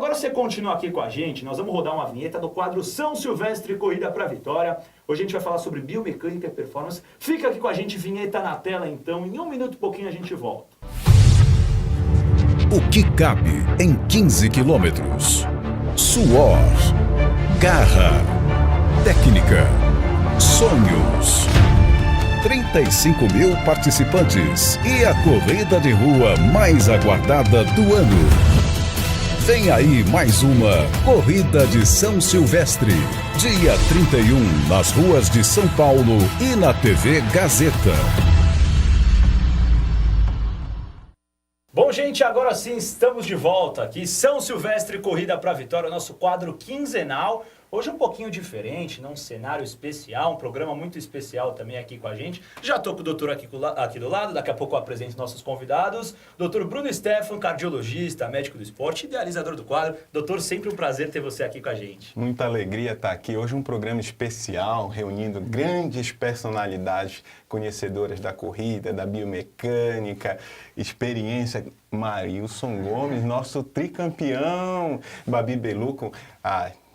agora você continua aqui com a gente, nós vamos rodar uma vinheta do quadro São Silvestre Corrida para Vitória. Hoje a gente vai falar sobre biomecânica e performance. Fica aqui com a gente, vinheta na tela então, em 1 minuto e pouquinho a gente volta. O que cabe em 15 quilômetros? Suor, garra, técnica, sonhos. 35 mil participantes e a corrida de rua mais aguardada do ano. Vem aí mais uma Corrida de São Silvestre, dia 31, nas ruas de São Paulo e na TV Gazeta. Bom, gente, agora sim estamos de volta aqui. São Silvestre Corrida para Vitória, nosso quadro quinzenal. Hoje um pouquinho diferente, num cenário especial, um programa muito especial também aqui com a gente. Já estou com o doutor aqui do lado, daqui a pouco eu apresento nossos convidados. Doutor Bruno Stefan, cardiologista, médico do esporte, idealizador do quadro. Doutor, sempre um prazer ter você aqui com a gente. Muita alegria estar aqui. Hoje um programa especial, reunindo grandes personalidades conhecedoras da corrida, da biomecânica, experiência. Marilson Gomes, nosso tricampeão, Babi Beluco.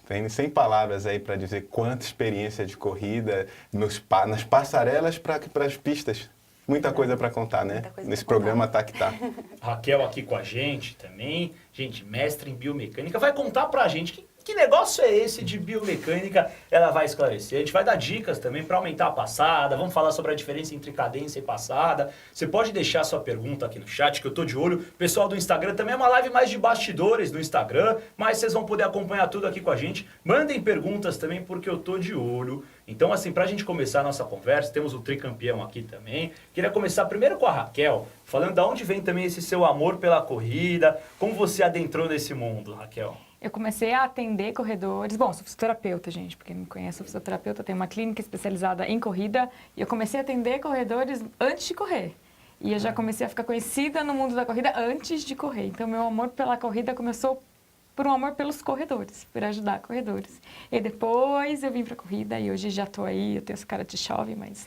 Tem sem palavras aí para dizer quanta experiência de corrida nas passarelas para as pistas. Muita coisa para contar, né? Nesse programa Tá Que Tá. Raquel aqui com a gente também. Gente, mestre em biomecânica. Vai contar pra gente que negócio é esse de biomecânica. Ela vai esclarecer. A gente vai dar dicas também para aumentar a passada. Vamos falar sobre a diferença entre cadência e passada. Você pode deixar sua pergunta aqui no chat, que eu tô de olho. Pessoal do Instagram também é uma live mais de bastidores no Instagram, mas vocês vão poder acompanhar tudo aqui com a gente. Mandem perguntas também, porque eu tô de olho. Então, assim, pra gente começar a nossa conversa, temos o tricampeão aqui também. Queria começar primeiro com a Raquel, falando de onde vem também esse seu amor pela corrida. Como você adentrou nesse mundo, Raquel? Eu comecei a atender corredores. Bom, sou fisioterapeuta, gente. Pra quem não me conhece, sou fisioterapeuta. Tenho uma clínica especializada em corrida. E eu comecei a atender corredores antes de correr. E eu já comecei a ficar conhecida no mundo da corrida antes de correr. Então, meu amor pela corrida começou por um amor pelos corredores, por ajudar corredores. E depois eu vim pra corrida e hoje já tô aí. Eu tenho essa cara de chove, mas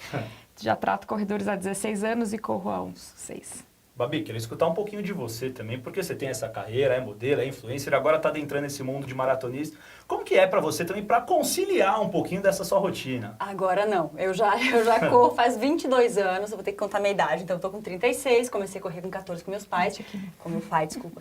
já trato corredores há 16 anos e corro há uns 6. Babi, queria escutar um pouquinho de você também, porque você tem essa carreira, é modelo, é influencer, agora está adentrando nesse mundo de maratonista. Como que é para você também, para conciliar um pouquinho dessa sua rotina? Agora não, eu já corro faz 22 anos, eu vou ter que contar minha idade, então eu tô com 36, comecei a correr com 14 com meus pais, com meu pai, desculpa.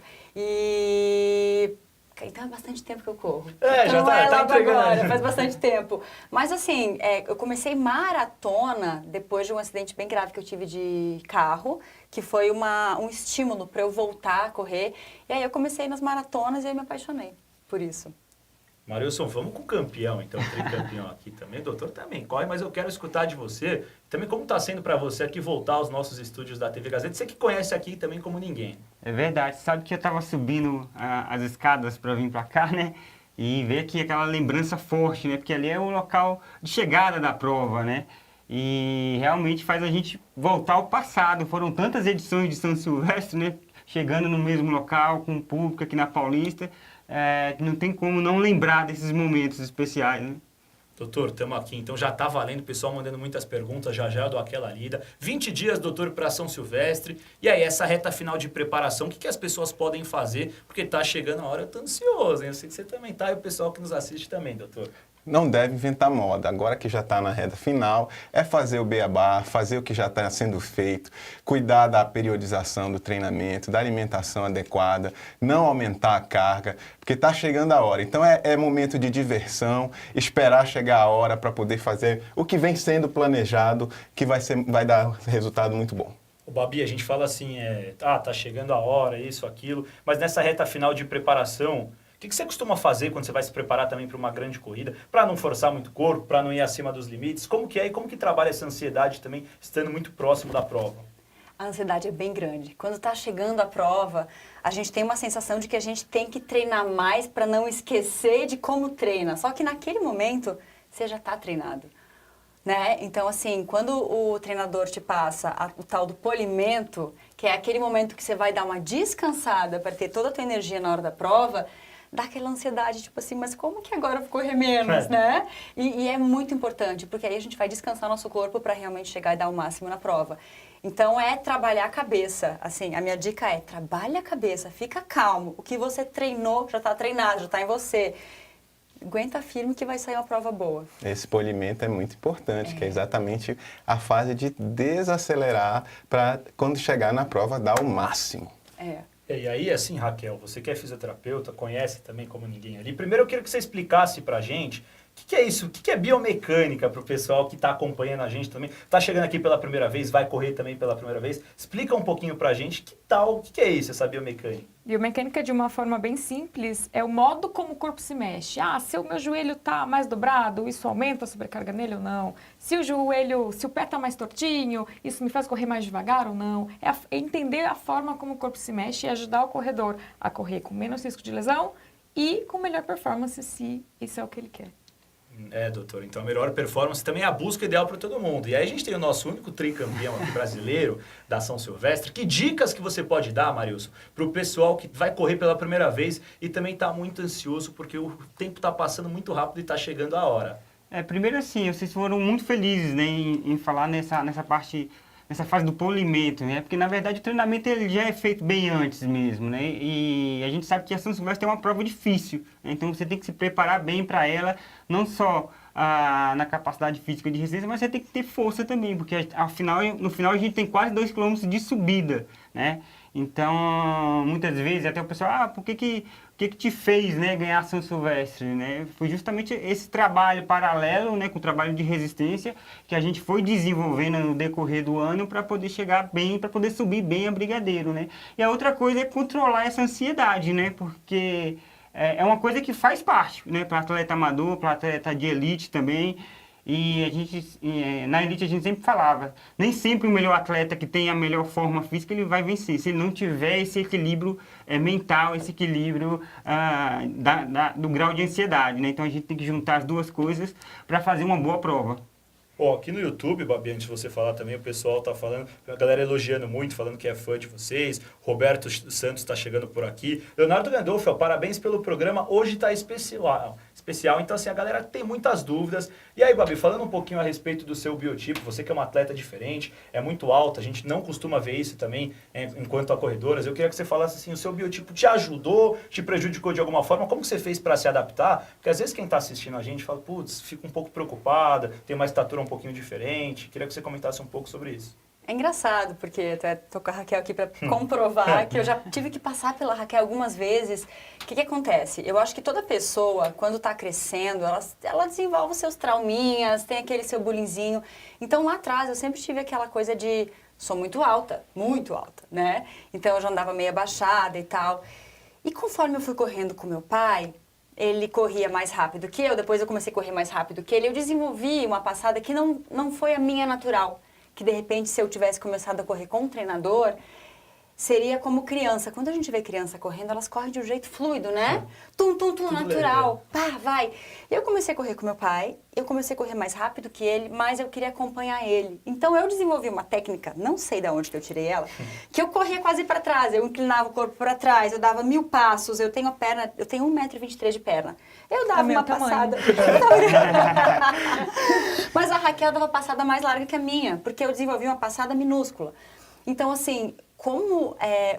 Então é bastante tempo que eu corro. Já tá entregando. Agora, faz bastante tempo. Mas assim, eu comecei maratona depois de um acidente bem grave que eu tive de carro, que foi um estímulo para eu voltar a correr. E aí eu comecei nas maratonas e aí me apaixonei por isso. Marilson, vamos com o campeão, então, o tricampeão aqui também. Doutor também corre, mas eu quero escutar de você também como está sendo para você aqui voltar aos nossos estúdios da TV Gazeta. Você que conhece aqui também como ninguém. É verdade. Sabe que eu estava subindo as escadas para vir para cá, né? E ver aqui aquela lembrança forte, né? Porque ali é o local de chegada da prova, né? E realmente faz a gente voltar ao passado. Foram tantas edições de São Silvestre, né? Chegando no mesmo local, com o público aqui na Paulista. Não tem como não lembrar desses momentos especiais, né? Doutor, estamos aqui, então já está valendo, o pessoal mandando muitas perguntas, já eu dou aquela lida. 20 dias, doutor, para São Silvestre. E aí, essa reta final de preparação, o que as pessoas podem fazer? Porque está chegando a hora, eu estou ansioso, hein? Eu sei que você também está, e o pessoal que nos assiste também, doutor. Não deve inventar moda. Agora que já está na reta final, é fazer o beabá, fazer o que já está sendo feito, cuidar da periodização do treinamento, da alimentação adequada, não aumentar a carga, porque está chegando a hora. Então é momento de diversão, esperar chegar a hora para poder fazer o que vem sendo planejado, que vai dar resultado muito bom. O Babi, a gente fala assim, tá chegando a hora, isso, aquilo, mas nessa reta final de preparação, o que você costuma fazer quando você vai se preparar também para uma grande corrida? Para não forçar muito o corpo, para não ir acima dos limites? Como que é e como que trabalha essa ansiedade também, estando muito próximo da prova? A ansiedade é bem grande. Quando está chegando a prova, a gente tem uma sensação de que a gente tem que treinar mais para não esquecer de como treina. Só que naquele momento, você já está treinado. Né? Então, assim, quando o treinador te passa o tal do polimento, que é aquele momento que você vai dar uma descansada para ter toda a tua energia na hora da prova, dá aquela ansiedade, tipo assim, mas como que agora eu vou correr menos, né? E é muito importante, porque aí a gente vai descansar nosso corpo para realmente chegar e dar o máximo na prova. Então, é trabalhar a cabeça. Assim, a minha dica é, trabalha a cabeça, fica calmo. O que você treinou, já está treinado, já está em você. Aguenta firme que vai sair uma prova boa. Esse polimento é muito importante, que é exatamente a fase de desacelerar para, quando chegar na prova, dar o máximo. É. E aí, assim, Raquel, você que é fisioterapeuta, conhece também como ninguém ali. Primeiro eu queria que você explicasse pra gente o que é isso, o que é biomecânica para o pessoal que está acompanhando a gente também. Está chegando aqui pela primeira vez, vai correr também pela primeira vez. Explica um pouquinho pra gente o que é isso, essa biomecânica. Biomecânica, de uma forma bem simples, é o modo como o corpo se mexe. Ah, se o meu joelho está mais dobrado, isso aumenta a sobrecarga nele ou não? Se o pé está mais tortinho, isso me faz correr mais devagar ou não? É entender a forma como o corpo se mexe e ajudar o corredor a correr com menos risco de lesão e com melhor performance, se isso é o que ele quer. Doutor, então a melhor performance também é a busca ideal para todo mundo. E aí a gente tem o nosso único tricampeão aqui brasileiro da São Silvestre. Que dicas que você pode dar, Marilson, para o pessoal que vai correr pela primeira vez e também está muito ansioso porque o tempo está passando muito rápido e está chegando a hora? Primeiro assim, vocês foram muito felizes, né, em falar nessa fase do polimento, né? Porque na verdade o treinamento ele já é feito bem antes mesmo, né? E a gente sabe que a São Silvestre é uma prova difícil, né? Então você tem que se preparar bem para ela, não só na capacidade física de resistência, mas você tem que ter força também, porque no final a gente tem quase 2 km de subida, né? Então, muitas vezes até o pessoal, por que te fez, né, ganhar a São Silvestre, né? Foi justamente esse trabalho paralelo, né, com o trabalho de resistência que a gente foi desenvolvendo no decorrer do ano para poder chegar bem, para poder subir bem a Brigadeiro, né? E a outra coisa é controlar essa ansiedade, né? Porque é uma coisa que faz parte, né, para atleta amador, para atleta de elite também. E na elite a gente sempre falava, nem sempre o melhor atleta que tem a melhor forma física ele vai vencer, se ele não tiver esse equilíbrio mental, esse equilíbrio do grau de ansiedade, né? Então a gente tem que juntar as duas coisas para fazer uma boa prova. Aqui no YouTube, Babi, antes de você falar também, o pessoal tá falando, a galera elogiando muito, falando que é fã de vocês. Roberto Santos está chegando por aqui. Leonardo Gandolfo, parabéns pelo programa. Hoje tá especial. Então, assim, a galera tem muitas dúvidas. E aí, Babi, falando um pouquinho a respeito do seu biotipo, você que é uma atleta diferente, é muito alta, a gente não costuma ver isso também enquanto a corredoras. Eu queria que você falasse assim, o seu biotipo te ajudou, te prejudicou de alguma forma? Como que você fez para se adaptar? Porque às vezes quem está assistindo a gente fala, putz, fica um pouco preocupada, tem uma estatura um pouquinho diferente. Queria que você comentasse um pouco sobre isso. É engraçado, porque até tô com a Raquel aqui para comprovar que eu já tive que passar pela Raquel algumas vezes. O que acontece? Eu acho que toda pessoa, quando está crescendo, ela desenvolve os seus trauminhas, tem aquele seu bullyingzinho. Então, lá atrás, eu sempre tive aquela coisa de... Sou muito alta, né? Então, eu já andava meio abaixada e tal. E conforme eu fui correndo com meu pai... Ele corria mais rápido que eu, depois eu comecei a correr mais rápido que ele. Eu desenvolvi uma passada que não foi a minha natural. Que de repente, se eu tivesse começado a correr com um treinador, seria como criança. Quando a gente vê criança correndo, elas correm de um jeito fluido, né? Tum, natural. Pá, vai. Eu comecei a correr com meu pai, eu comecei a correr mais rápido que ele, mas eu queria acompanhar ele. Então eu desenvolvi uma técnica, não sei de onde que eu tirei ela, que eu corria quase para trás, eu inclinava o corpo para trás, eu dava 1000 passos, eu tenho 1,23 m de perna. Eu dava uma passada. Mas a Raquel dava passada mais larga que a minha, porque eu desenvolvi uma passada minúscula. Então, assim, como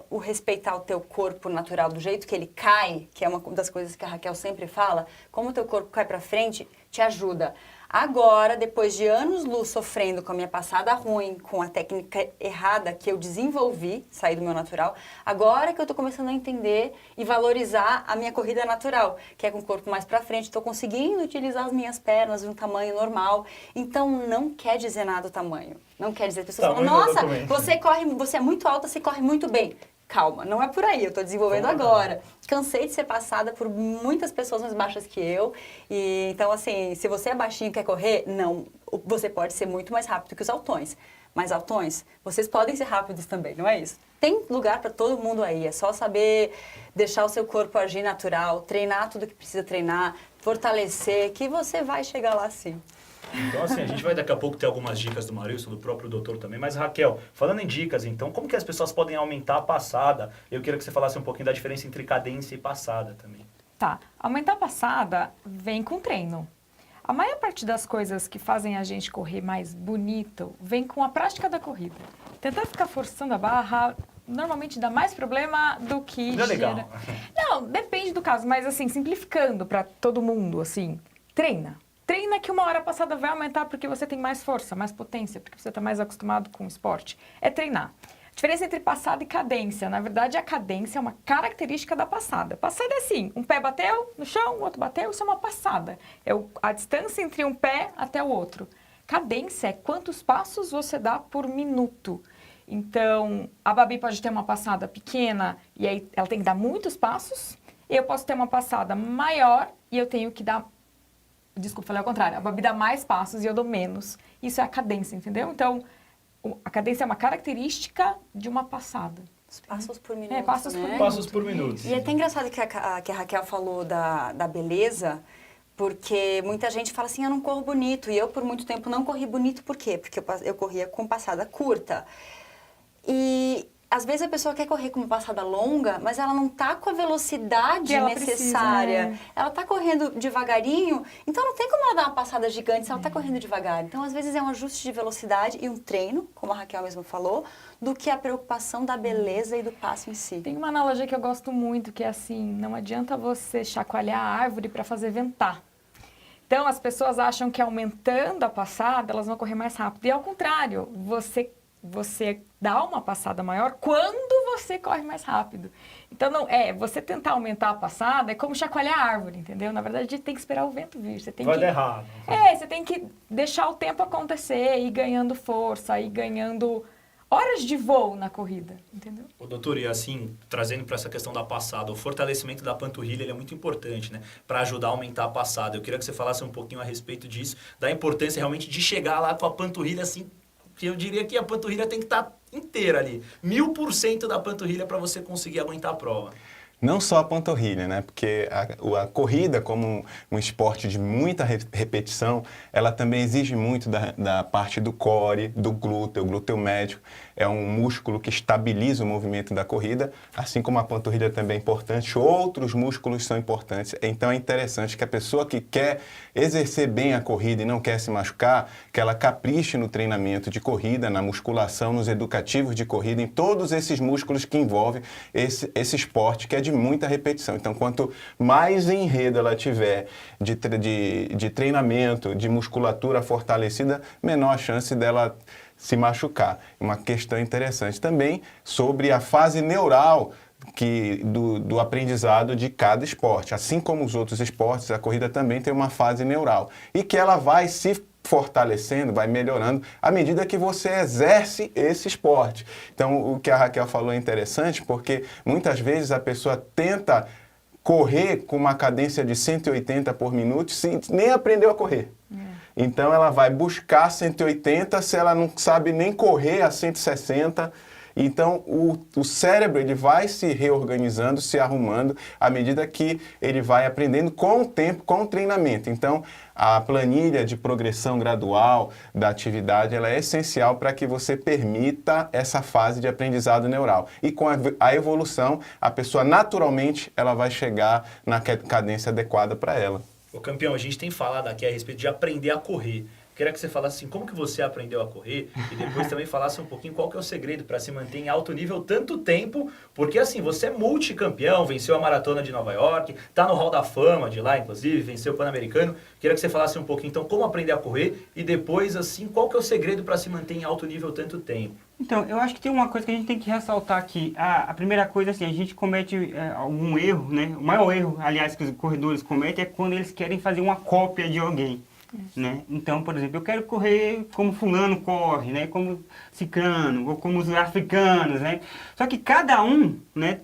o respeitar o teu corpo natural do jeito que ele cai, que é uma das coisas que a Raquel sempre fala, como o teu corpo cai pra frente, te ajuda. Agora, depois de anos-luz sofrendo com a minha passada ruim, com a técnica errada que eu desenvolvi, saí do meu natural, agora que eu tô começando a entender e valorizar a minha corrida natural, que é com o corpo mais pra frente, tô conseguindo utilizar as minhas pernas de um tamanho normal. Então, não quer dizer nada o tamanho. Não quer dizer, as pessoas falam, nossa, você é muito alta, você corre muito bem. Calma, não é por aí, eu tô desenvolvendo agora. Cansei de ser passada por muitas pessoas mais baixas que eu. E, então, assim, se você é baixinho e quer correr, não, você pode ser muito mais rápido que os altões. Mas altões, vocês podem ser rápidos também, não é isso? Tem lugar para todo mundo aí, é só saber deixar o seu corpo agir natural, treinar tudo que precisa treinar, fortalecer, que você vai chegar lá sim. Então, assim, a gente vai daqui a pouco ter algumas dicas do Marilson, do próprio doutor também. Mas, Raquel, falando em dicas, então, como que as pessoas podem aumentar a passada? Eu queria que você falasse um pouquinho da diferença entre cadência e passada também. Tá. Aumentar a passada vem com treino. A maior parte das coisas que fazem a gente correr mais bonito vem com a prática da corrida. Tentar ficar forçando a barra normalmente dá mais problema do que Não é legal. Não, depende do caso, mas assim, simplificando para todo mundo, assim, treina. Treina que uma hora passada vai aumentar porque você tem mais força, mais potência, porque você está mais acostumado com o esporte. É treinar. A diferença entre passada e cadência, na verdade, a cadência é uma característica da passada. Passada é assim, um pé bateu no chão, o outro bateu, isso é uma passada. É a distância entre um pé até o outro. Cadência é quantos passos você dá por minuto. Então, a Babi pode ter uma passada pequena e aí ela tem que dar muitos passos. Eu posso ter uma passada maior e eu tenho que dar... Desculpa, falei ao contrário. A Babi dá mais passos e eu dou menos. Isso é a cadência, entendeu? Então, a cadência é uma característica de uma passada. Passos por minuto, passos por né? minuto. Passos por minuto. E é até engraçado que a Raquel falou da beleza, porque muita gente fala assim, eu não corro bonito. E eu, por muito tempo, não corri bonito. Por quê? Porque eu corria com passada curta. E às vezes a pessoa quer correr com uma passada longa, mas ela não tá com a velocidade Que ela necessária. precisa, né? Ela tá correndo devagarinho, então não tem como ela dar uma passada gigante se ela tá correndo devagar. Então, às vezes, é um ajuste de velocidade e um treino, como a Raquel mesmo falou, do que a preocupação da beleza e do passo em si. Tem uma analogia que eu gosto muito, que é assim, não adianta você chacoalhar a árvore para fazer ventar. Então, as pessoas acham que aumentando a passada, elas vão correr mais rápido. E ao contrário, você dá uma passada maior quando você corre mais rápido. Então, você tentar aumentar a passada é como chacoalhar a árvore, entendeu? Na verdade, a gente tem que esperar o vento vir. Você tem Vai que... dar errado. Você tem que deixar o tempo acontecer, ir ganhando força, ir ganhando horas de voo na corrida, entendeu? Ô, doutor, e assim, trazendo para essa questão da passada, o fortalecimento da panturrilha ele é muito importante, né? Para ajudar a aumentar a passada. Eu queria que você falasse um pouquinho a respeito disso, da importância realmente de chegar lá com a panturrilha assim, que eu diria que a panturrilha tem que estar inteira ali. 1000% da panturrilha para você conseguir aguentar a prova. Não só a panturrilha, né? Porque a corrida, como um esporte de muita repetição, ela também exige muito da parte do core, do glúteo. O glúteo médio é um músculo que estabiliza o movimento da corrida, assim como a panturrilha também é importante, outros músculos são importantes. Então é interessante que a pessoa que quer exercer bem a corrida e não quer se machucar, que ela capriche no treinamento de corrida, na musculação, nos educativos de corrida, em todos esses músculos que envolvem esse esporte, que é de muita repetição. Então, quanto mais enredo ela tiver de treinamento, de musculatura fortalecida, menor a chance dela se machucar. Uma questão interessante também sobre a fase neural do aprendizado de cada esporte. Assim como os outros esportes, a corrida também tem uma fase neural. E que ela vai se fortalecendo, vai melhorando à medida que você exerce esse esporte. Então, o que a Raquel falou é interessante, porque muitas vezes a pessoa tenta correr com uma cadência de 180 por minuto, nem aprendeu a correr. Então, ela vai buscar 180 se ela não sabe nem correr a 160. Então, o cérebro ele vai se reorganizando, se arrumando, à medida que ele vai aprendendo com o tempo, com o treinamento. Então, a planilha de progressão gradual da atividade ela é essencial para que você permita essa fase de aprendizado neural. E com a evolução, a pessoa naturalmente ela vai chegar na cadência adequada para ela. Ô, campeão, a gente tem falado aqui a respeito de aprender a correr. Queria que você falasse assim, como que você aprendeu a correr e depois também falasse um pouquinho qual que é o segredo para se manter em alto nível tanto tempo, porque assim, você é multicampeão, venceu a Maratona de Nova York, tá no Hall da Fama de lá, inclusive, venceu o Pan-Americano. Queria que você falasse um pouquinho, então, como aprender a correr e depois, assim, qual que é o segredo para se manter em alto nível tanto tempo? Então, eu acho que tem uma coisa que a gente tem que ressaltar aqui. A primeira coisa, assim, a gente comete algum erro, né? O maior erro, aliás, que os corredores cometem é quando eles querem fazer uma cópia de alguém. Né? Então, por exemplo, eu quero correr como fulano corre, né? Como ciclano, ou como os africanos, né? Só que cada um, né,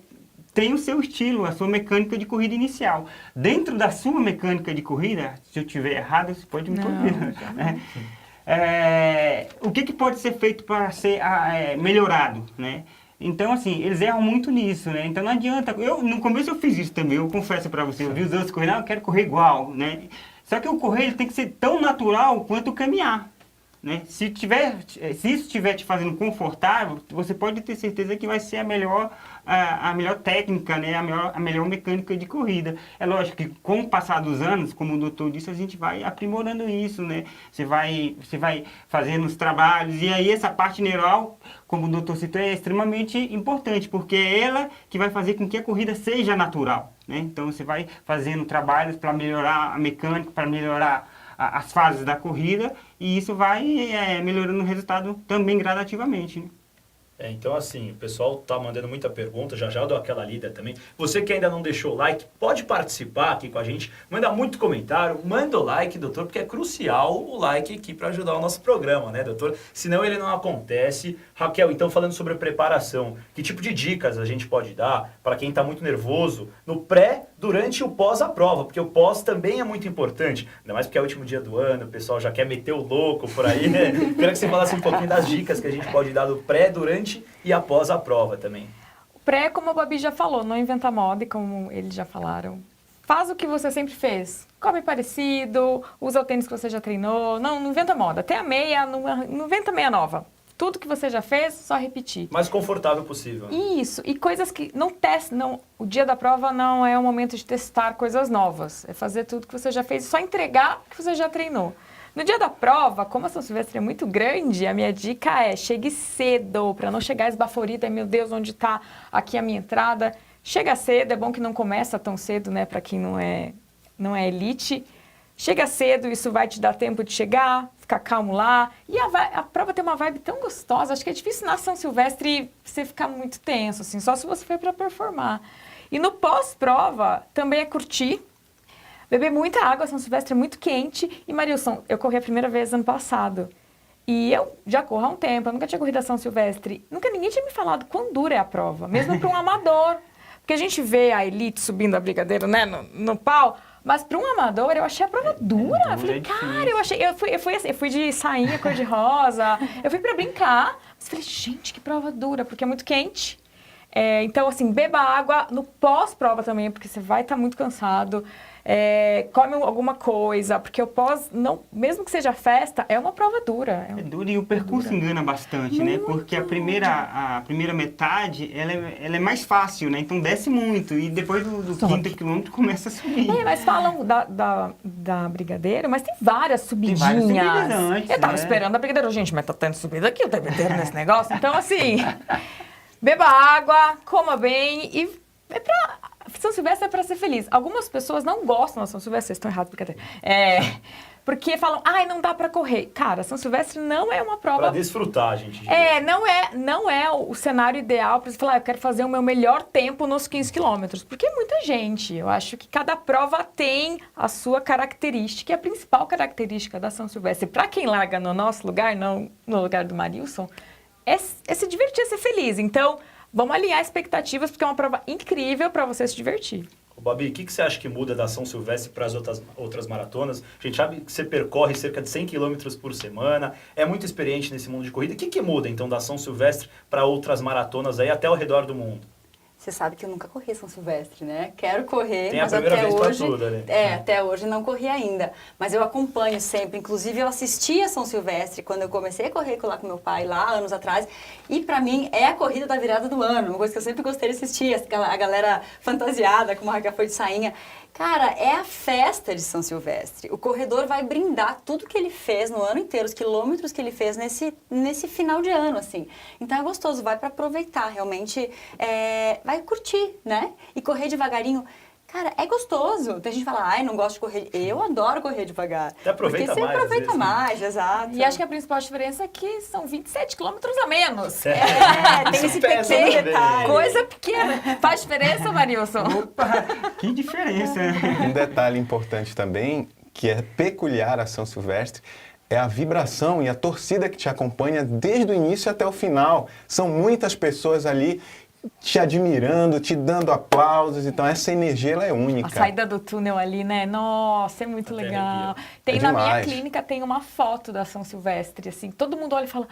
tem o seu estilo, a sua mecânica de corrida inicial. Dentro da sua mecânica de corrida, se eu estiver errado, você pode me corrigir. Né? O que pode ser feito para ser melhorado, né? Então, assim, eles erram muito nisso, né? Então não adianta... no começo eu fiz isso também, eu confesso para você. Eu vi os outros correndo, eu quero correr igual, né? Só que o correr ele tem que ser tão natural quanto o caminhar, né? Se isso estiver te fazendo confortável, você pode ter certeza que vai ser a melhor técnica, né? A melhor mecânica de corrida. É lógico que com o passar dos anos, como o doutor disse, a gente vai aprimorando isso, né? Você vai fazendo os trabalhos, e aí essa parte neural, como o doutor citou, é extremamente importante, porque é ela que vai fazer com que a corrida seja natural, né? Então você vai fazendo trabalhos para melhorar a mecânica, para melhorar as fases da corrida, e isso vai melhorando o resultado também gradativamente, né? Então assim, o pessoal tá mandando muita pergunta, já eu dou aquela lida também. Você que ainda não deixou o like, pode participar aqui com a gente, manda muito comentário, manda o like, doutor, porque é crucial o like aqui para ajudar o nosso programa, né, doutor? Senão ele não acontece. Raquel, então falando sobre preparação, que tipo de dicas a gente pode dar para quem tá muito nervoso no pré, durante e o pós a prova? Porque o pós também é muito importante, ainda mais porque é o último dia do ano, o pessoal já quer meter o louco por aí, né? Quero que você falasse um pouquinho das dicas que a gente pode dar do pré, durante e após a prova também. O pré, como a Babi já falou, não inventa moda, e como eles já falaram. Faz o que você sempre fez. Come parecido, usa o tênis que você já treinou. Não inventa moda. Até a meia, não inventa meia nova. Tudo que você já fez, só repetir. Mais confortável possível. Isso. E coisas que não testam. O dia da prova não é o momento de testar coisas novas. É fazer tudo que você já fez, só entregar o que você já treinou. No dia da prova, como a São Silvestre é muito grande, a minha dica é chegue cedo, para não chegar esbaforida, meu Deus, onde está aqui a minha entrada. Chega cedo, é bom que não começa tão cedo, né, para quem não é elite. Chega cedo, isso vai te dar tempo de chegar, ficar calmo lá. E a prova tem uma vibe tão gostosa, acho que é difícil na São Silvestre você ficar muito tenso, assim, só se você for para performar. E no pós-prova, também é curtir. Beber muita água, São Silvestre é muito quente. E, Marilson, eu corri a primeira vez ano passado. E eu já corro há um tempo, eu nunca tinha corrido a São Silvestre. Ninguém tinha me falado quão dura é a prova, mesmo para um amador. Porque a gente vê a elite subindo a brigadeiro, né, no pau. Mas para um amador, eu achei a prova dura. Eu falei, cara, eu fui de sainha cor-de-rosa. Eu fui para brincar. Mas falei, gente, que prova dura, porque é muito quente. Então, assim, beba água no pós-prova também, porque você vai estar muito cansado. Come alguma coisa, porque o pós, não, mesmo que seja festa, é uma prova dura. É dura e o percurso engana bastante, né? Porque a primeira metade, ela é mais fácil, né? Então desce muito e depois do quinto quilômetro começa a subir. Mas falam da Brigadeiro, mas tem várias subidinhas. Tem várias subidas antes, eu tava né? esperando a Brigadeiro, gente, mas tá tendo subida aqui, eu tô metendo nesse negócio. Então, assim, beba água, coma bem e São Silvestre é para ser feliz. Algumas pessoas não gostam da São Silvestre, vocês estão errados, brincadeira. Porque falam, não dá para correr. Cara, São Silvestre não é uma prova... Para desfrutar, gente. Não é o cenário ideal para você falar, eu quero fazer o meu melhor tempo nos 15 quilômetros. Porque é muita gente. Eu acho que cada prova tem a sua característica. E a principal característica da São Silvestre, para quem larga no nosso lugar, não no lugar do Marilson, é se divertir, é ser feliz. Então, vamos alinhar expectativas, porque é uma prova incrível para você se divertir. Ô, Babi, o que você acha que muda da São Silvestre para as outras maratonas? A gente sabe que você percorre cerca de 100 km por semana, é muito experiente nesse mundo de corrida. O que muda, então, da São Silvestre para outras maratonas aí até ao redor do mundo? Você sabe que eu nunca corri São Silvestre, né? Quero correr, Tem a mas primeira até vez pra hoje... tudo, né? Até hoje não corri ainda. Mas eu acompanho sempre. Inclusive, eu assisti a São Silvestre quando eu comecei a correr lá com meu pai, lá anos atrás. E pra mim, é a corrida da virada do ano. Uma coisa que eu sempre gostei de assistir. A galera fantasiada, como a Raquel foi de sainha. Cara, é a festa de São Silvestre. O corredor vai brindar tudo que ele fez no ano inteiro, os quilômetros que ele fez nesse final de ano, assim. Então é gostoso, vai para aproveitar, realmente, vai curtir, né? E correr devagarinho. Cara, é gostoso. Tem gente que fala, não gosto de correr. Eu adoro correr devagar. Até aproveita porque mais, você aproveita às vezes, mais, exato. E acho que a principal diferença é que são 27 quilômetros a menos. Tem esse pesa pequeno também. detalhe. Coisa pequena. Faz diferença, Marilson? Opa, que diferença, né? Um detalhe importante também, que é peculiar a São Silvestre, é a vibração e a torcida que te acompanha desde o início até o final. São muitas pessoas ali te admirando, te dando aplausos. Então, essa energia, ela é única. A saída do túnel ali, né? Nossa, é muito Até legal. arrepia. Tem É na minha demais. clínica, tem uma foto da São Silvestre, assim. Todo mundo olha e fala,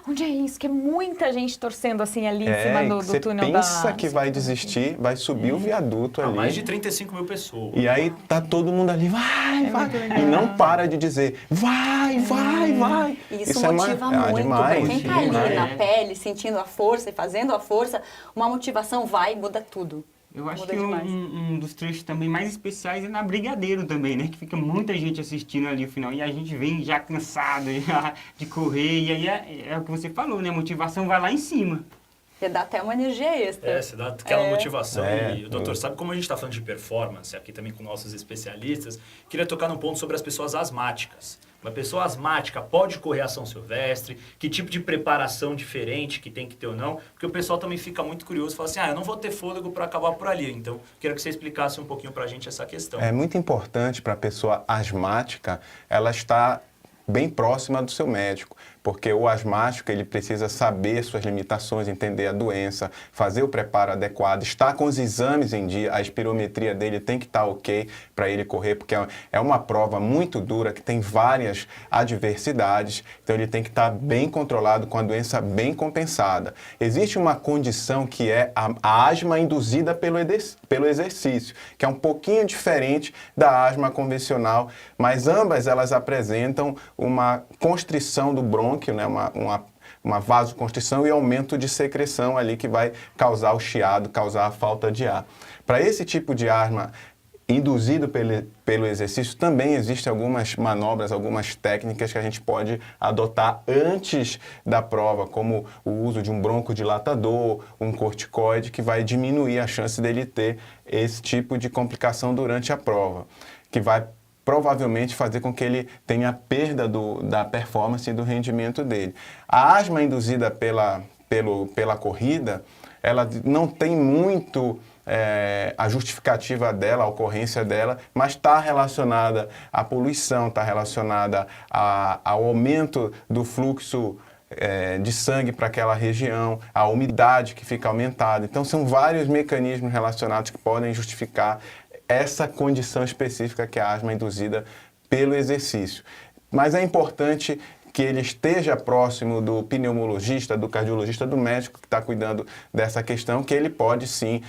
onde é isso? Que é muita gente torcendo, assim, ali em cima E do você túnel pensa que vai desistir, vai subir o viaduto ali. Mais de 35 mil pessoas. E aí tá todo mundo ali, vai, vai. E não para de dizer, vai, vai, vai. E isso é motiva muito. demais, Pra quem tá ali demais. na pele, sentindo a força e fazendo a força, uma motivação vai e muda tudo. Eu acho Muda que demais. um dos trechos também mais especiais é na Brigadeiro também, né? Que fica muita gente assistindo ali o final. E a gente vem já cansado já de correr. E aí é o que você falou, né? A motivação vai lá em cima. Você dá até uma energia extra. É, você dá aquela motivação. É. E, doutor, sabe como a gente está falando de performance, aqui também com nossos especialistas, queria tocar num ponto sobre as pessoas asmáticas. Uma pessoa asmática pode correr a São Silvestre? Que tipo de preparação diferente que tem que ter ou não? Porque o pessoal também fica muito curioso e fala assim, eu não vou ter fôlego para acabar por ali. Então, queria que você explicasse um pouquinho para a gente essa questão. É muito importante para a pessoa asmática, ela estar bem próxima do seu médico, porque o asmático ele precisa saber suas limitações, entender a doença, fazer o preparo adequado, estar com os exames em dia, a espirometria dele tem que estar ok para ele correr, porque é uma prova muito dura que tem várias adversidades, então ele tem que estar bem controlado, com a doença bem compensada. Existe uma condição que é a asma induzida pelo exercício, que é um pouquinho diferente da asma convencional, mas ambas elas apresentam uma constrição do brônquio, né? uma vasoconstrição e aumento de secreção ali que vai causar o chiado, causar a falta de ar. Para esse tipo de asma induzido pelo exercício, também existem algumas manobras, algumas técnicas que a gente pode adotar antes da prova, como o uso de um broncodilatador, um corticoide, que vai diminuir a chance dele ter esse tipo de complicação durante a prova, que vai provavelmente fazer com que ele tenha perda da performance e do rendimento dele. A asma induzida pela corrida, ela não tem muito a justificativa dela, a ocorrência dela, mas está relacionada à poluição, está relacionada ao aumento do fluxo de sangue para aquela região, a umidade que fica aumentada. Então, são vários mecanismos relacionados que podem justificar essa condição específica que é a asma induzida pelo exercício. Mas é importante que ele esteja próximo do pneumologista, do cardiologista, do médico que está cuidando dessa questão, que ele pode sim,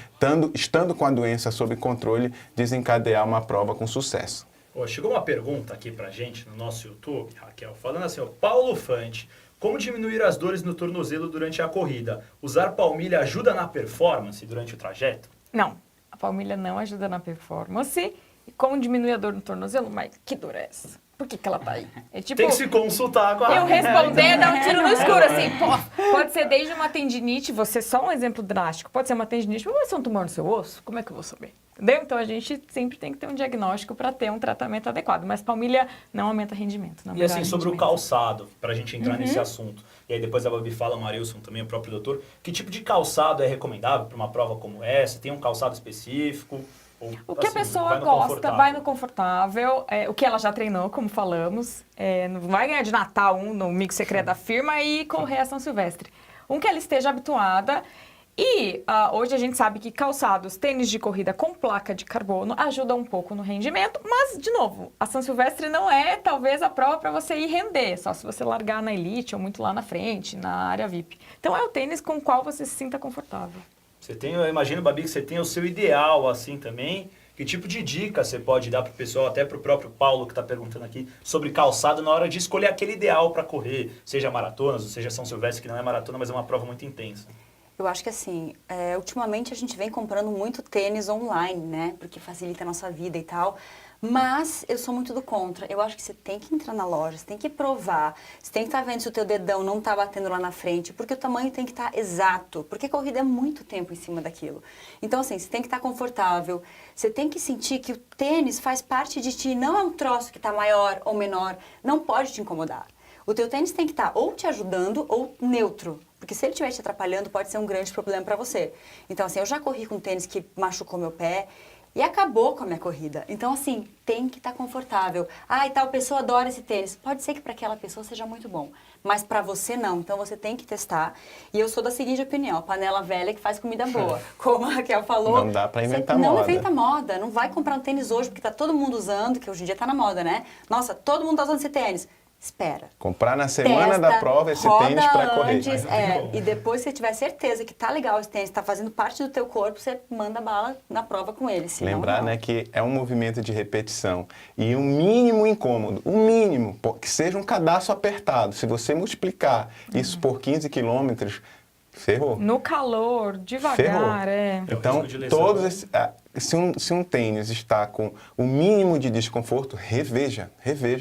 estando com a doença sob controle, desencadear uma prova com sucesso. Chegou uma pergunta aqui pra gente no nosso YouTube, Raquel, falando assim, Paulo Fante, como diminuir as dores no tornozelo durante a corrida? Usar palmilha ajuda na performance durante o trajeto? Não, a palmilha não ajuda na performance. E como diminuir a dor no tornozelo? Mas que dor é essa? Por que ela tá aí? É tipo... Tem que se consultar com a... Eu responder, dar um tiro no escuro, assim, pode ser desde uma tendinite, você só um exemplo drástico, pode ser uma tendinite, mas pode ser um tumor no seu osso, como é que eu vou saber? Entendeu? Então a gente sempre tem que ter um diagnóstico para ter um tratamento adequado, mas palmilha não aumenta rendimento. Não E assim, sobre o rendimento. calçado, pra gente entrar nesse assunto, e aí depois a Babi fala, o Marilson também, o próprio doutor, que tipo de calçado é recomendável para uma prova como essa? Tem um calçado específico? O que assim, a pessoa vai no gosta, confortável? vai no confortável, o que ela já treinou, como falamos, não vai ganhar de Natal no mix secreto da firma e correr a São Silvestre. Um que ela esteja habituada e hoje a gente sabe que calçados, tênis de corrida com placa de carbono ajudam um pouco no rendimento, mas, de novo, a São Silvestre não é talvez a prova para você ir render, só se você largar na elite ou muito lá na frente, na área VIP. Então é o tênis com o qual você se sinta confortável. Você tem, eu imagino, Babi, que você tem o seu ideal assim também. Que tipo de dica você pode dar para o pessoal, até para o próprio Paulo que está perguntando aqui, sobre calçado na hora de escolher aquele ideal para correr, seja maratonas, ou seja São Silvestre, que não é maratona, mas é uma prova muito intensa? Eu acho que assim, ultimamente a gente vem comprando muito tênis online, né? Porque facilita a nossa vida e tal. Mas eu sou muito do contra. Eu acho que você tem que entrar na loja, você tem que provar, você tem que estar vendo se o teu dedão não está batendo lá na frente, porque o tamanho tem que estar exato, porque a corrida é muito tempo em cima daquilo. Então, assim, você tem que estar confortável, você tem que sentir que o tênis faz parte de ti, não é um troço que está maior ou menor, não pode te incomodar. O teu tênis tem que estar ou te ajudando ou neutro. Porque se ele estiver te atrapalhando, pode ser um grande problema para você. Então, assim, eu já corri com tênis que machucou meu pé. E acabou com a minha corrida. Então, assim, tem que estar confortável. Ah, e tal pessoa adora esse tênis. Pode ser que para aquela pessoa seja muito bom, mas para você não. Então, você tem que testar. E eu sou da seguinte opinião, a panela velha que faz comida boa. Como a Raquel falou... Não dá para inventar moda. moda. Não inventa moda. Não vai comprar um tênis hoje, porque tá todo mundo usando, que hoje em dia tá na moda, né? Nossa, todo mundo tá usando esse tênis. Espera. Comprar na semana da prova esse roda tênis para correr. antes, e depois se você tiver certeza que tá legal esse tênis, tá fazendo parte do teu corpo, você manda bala na prova com ele. Senão, Lembrar, não. né, que é um movimento de repetição e um mínimo incômodo, o mínimo, que seja um cadastro apertado. Se você multiplicar isso por 15 quilômetros, ferrou. No calor, devagar, Ferrou. Então, risco de lesão, todos né? se um tênis está com o mínimo de desconforto, reveja,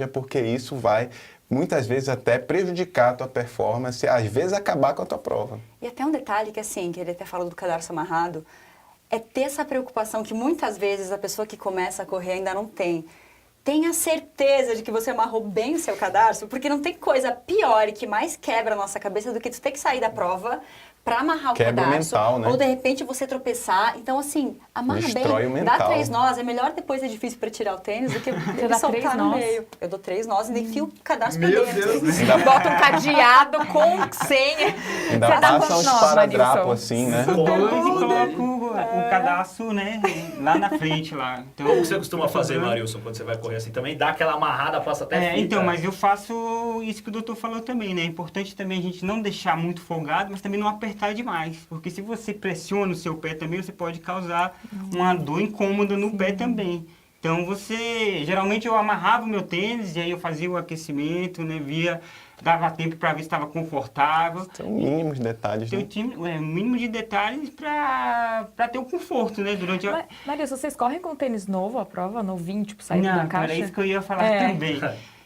porque isso vai muitas vezes até prejudicar a tua performance, às vezes acabar com a tua prova. E até um detalhe que assim, que ele até falou do cadarço amarrado, é ter essa preocupação que muitas vezes a pessoa que começa a correr ainda não tem. Tenha certeza de que você amarrou bem o seu cadarço, porque não tem coisa pior e que mais quebra a nossa cabeça do que tu ter que sair da prova para amarrar o Quebra o cadarço. mental, né? Ou de repente você tropeçar. Então assim, amarra Destrói o bem, mental. dá 3 nós. É melhor depois é difícil para tirar o tênis do que ele dá soltar 3 no nós? meio. Eu dou 3 nós e enfio o cadarço pra Meu dentro. Deus. Bota um cadeado com senha. Ainda Você dá passa quantos uns nós, paradrapos Marilson? assim, né? Dois e coloco o cadastro, né, lá na frente lá. Então, Como você costuma fazer, Marilson, quando você vai correr assim? Também dá aquela amarrada, passa até fita. então, mas eu faço isso que o doutor falou também, né? É importante também a gente não deixar muito folgado, mas também não apertar demais. Porque se você pressiona o seu pé também, você pode causar uma dor incômoda no pé também. Então geralmente eu amarrava o meu tênis e aí eu fazia o aquecimento, né? Dava tempo para ver se estava confortável. São mínimos detalhes, Ter né? o mínimo de detalhes para ter o conforto, né? Durante a... Marilson, vocês correm com tênis novo à prova, novinho, tipo, saído da Não, caixa? era isso que eu ia falar É. também.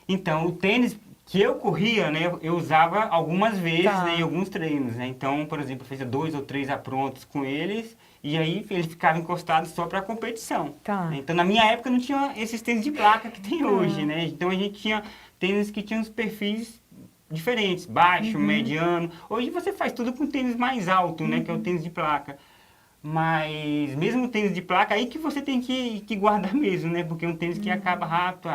Então, o tênis que eu corria, né, eu usava algumas vezes, Tá. né, em alguns treinos, né? Então, por exemplo, eu fazia 2 ou 3 aprontos com eles e aí eles ficavam encostados só para competição. Tá. Então, na minha época não tinha esses tênis de placa que tem hoje, né? Então, a gente tinha tênis que tinham os perfis diferentes, baixo, mediano. Hoje você faz tudo com tênis mais alto, né, que é o tênis de placa. Mas mesmo o tênis de placa, aí que você tem que guardar mesmo, né? Porque é um tênis que acaba rápido,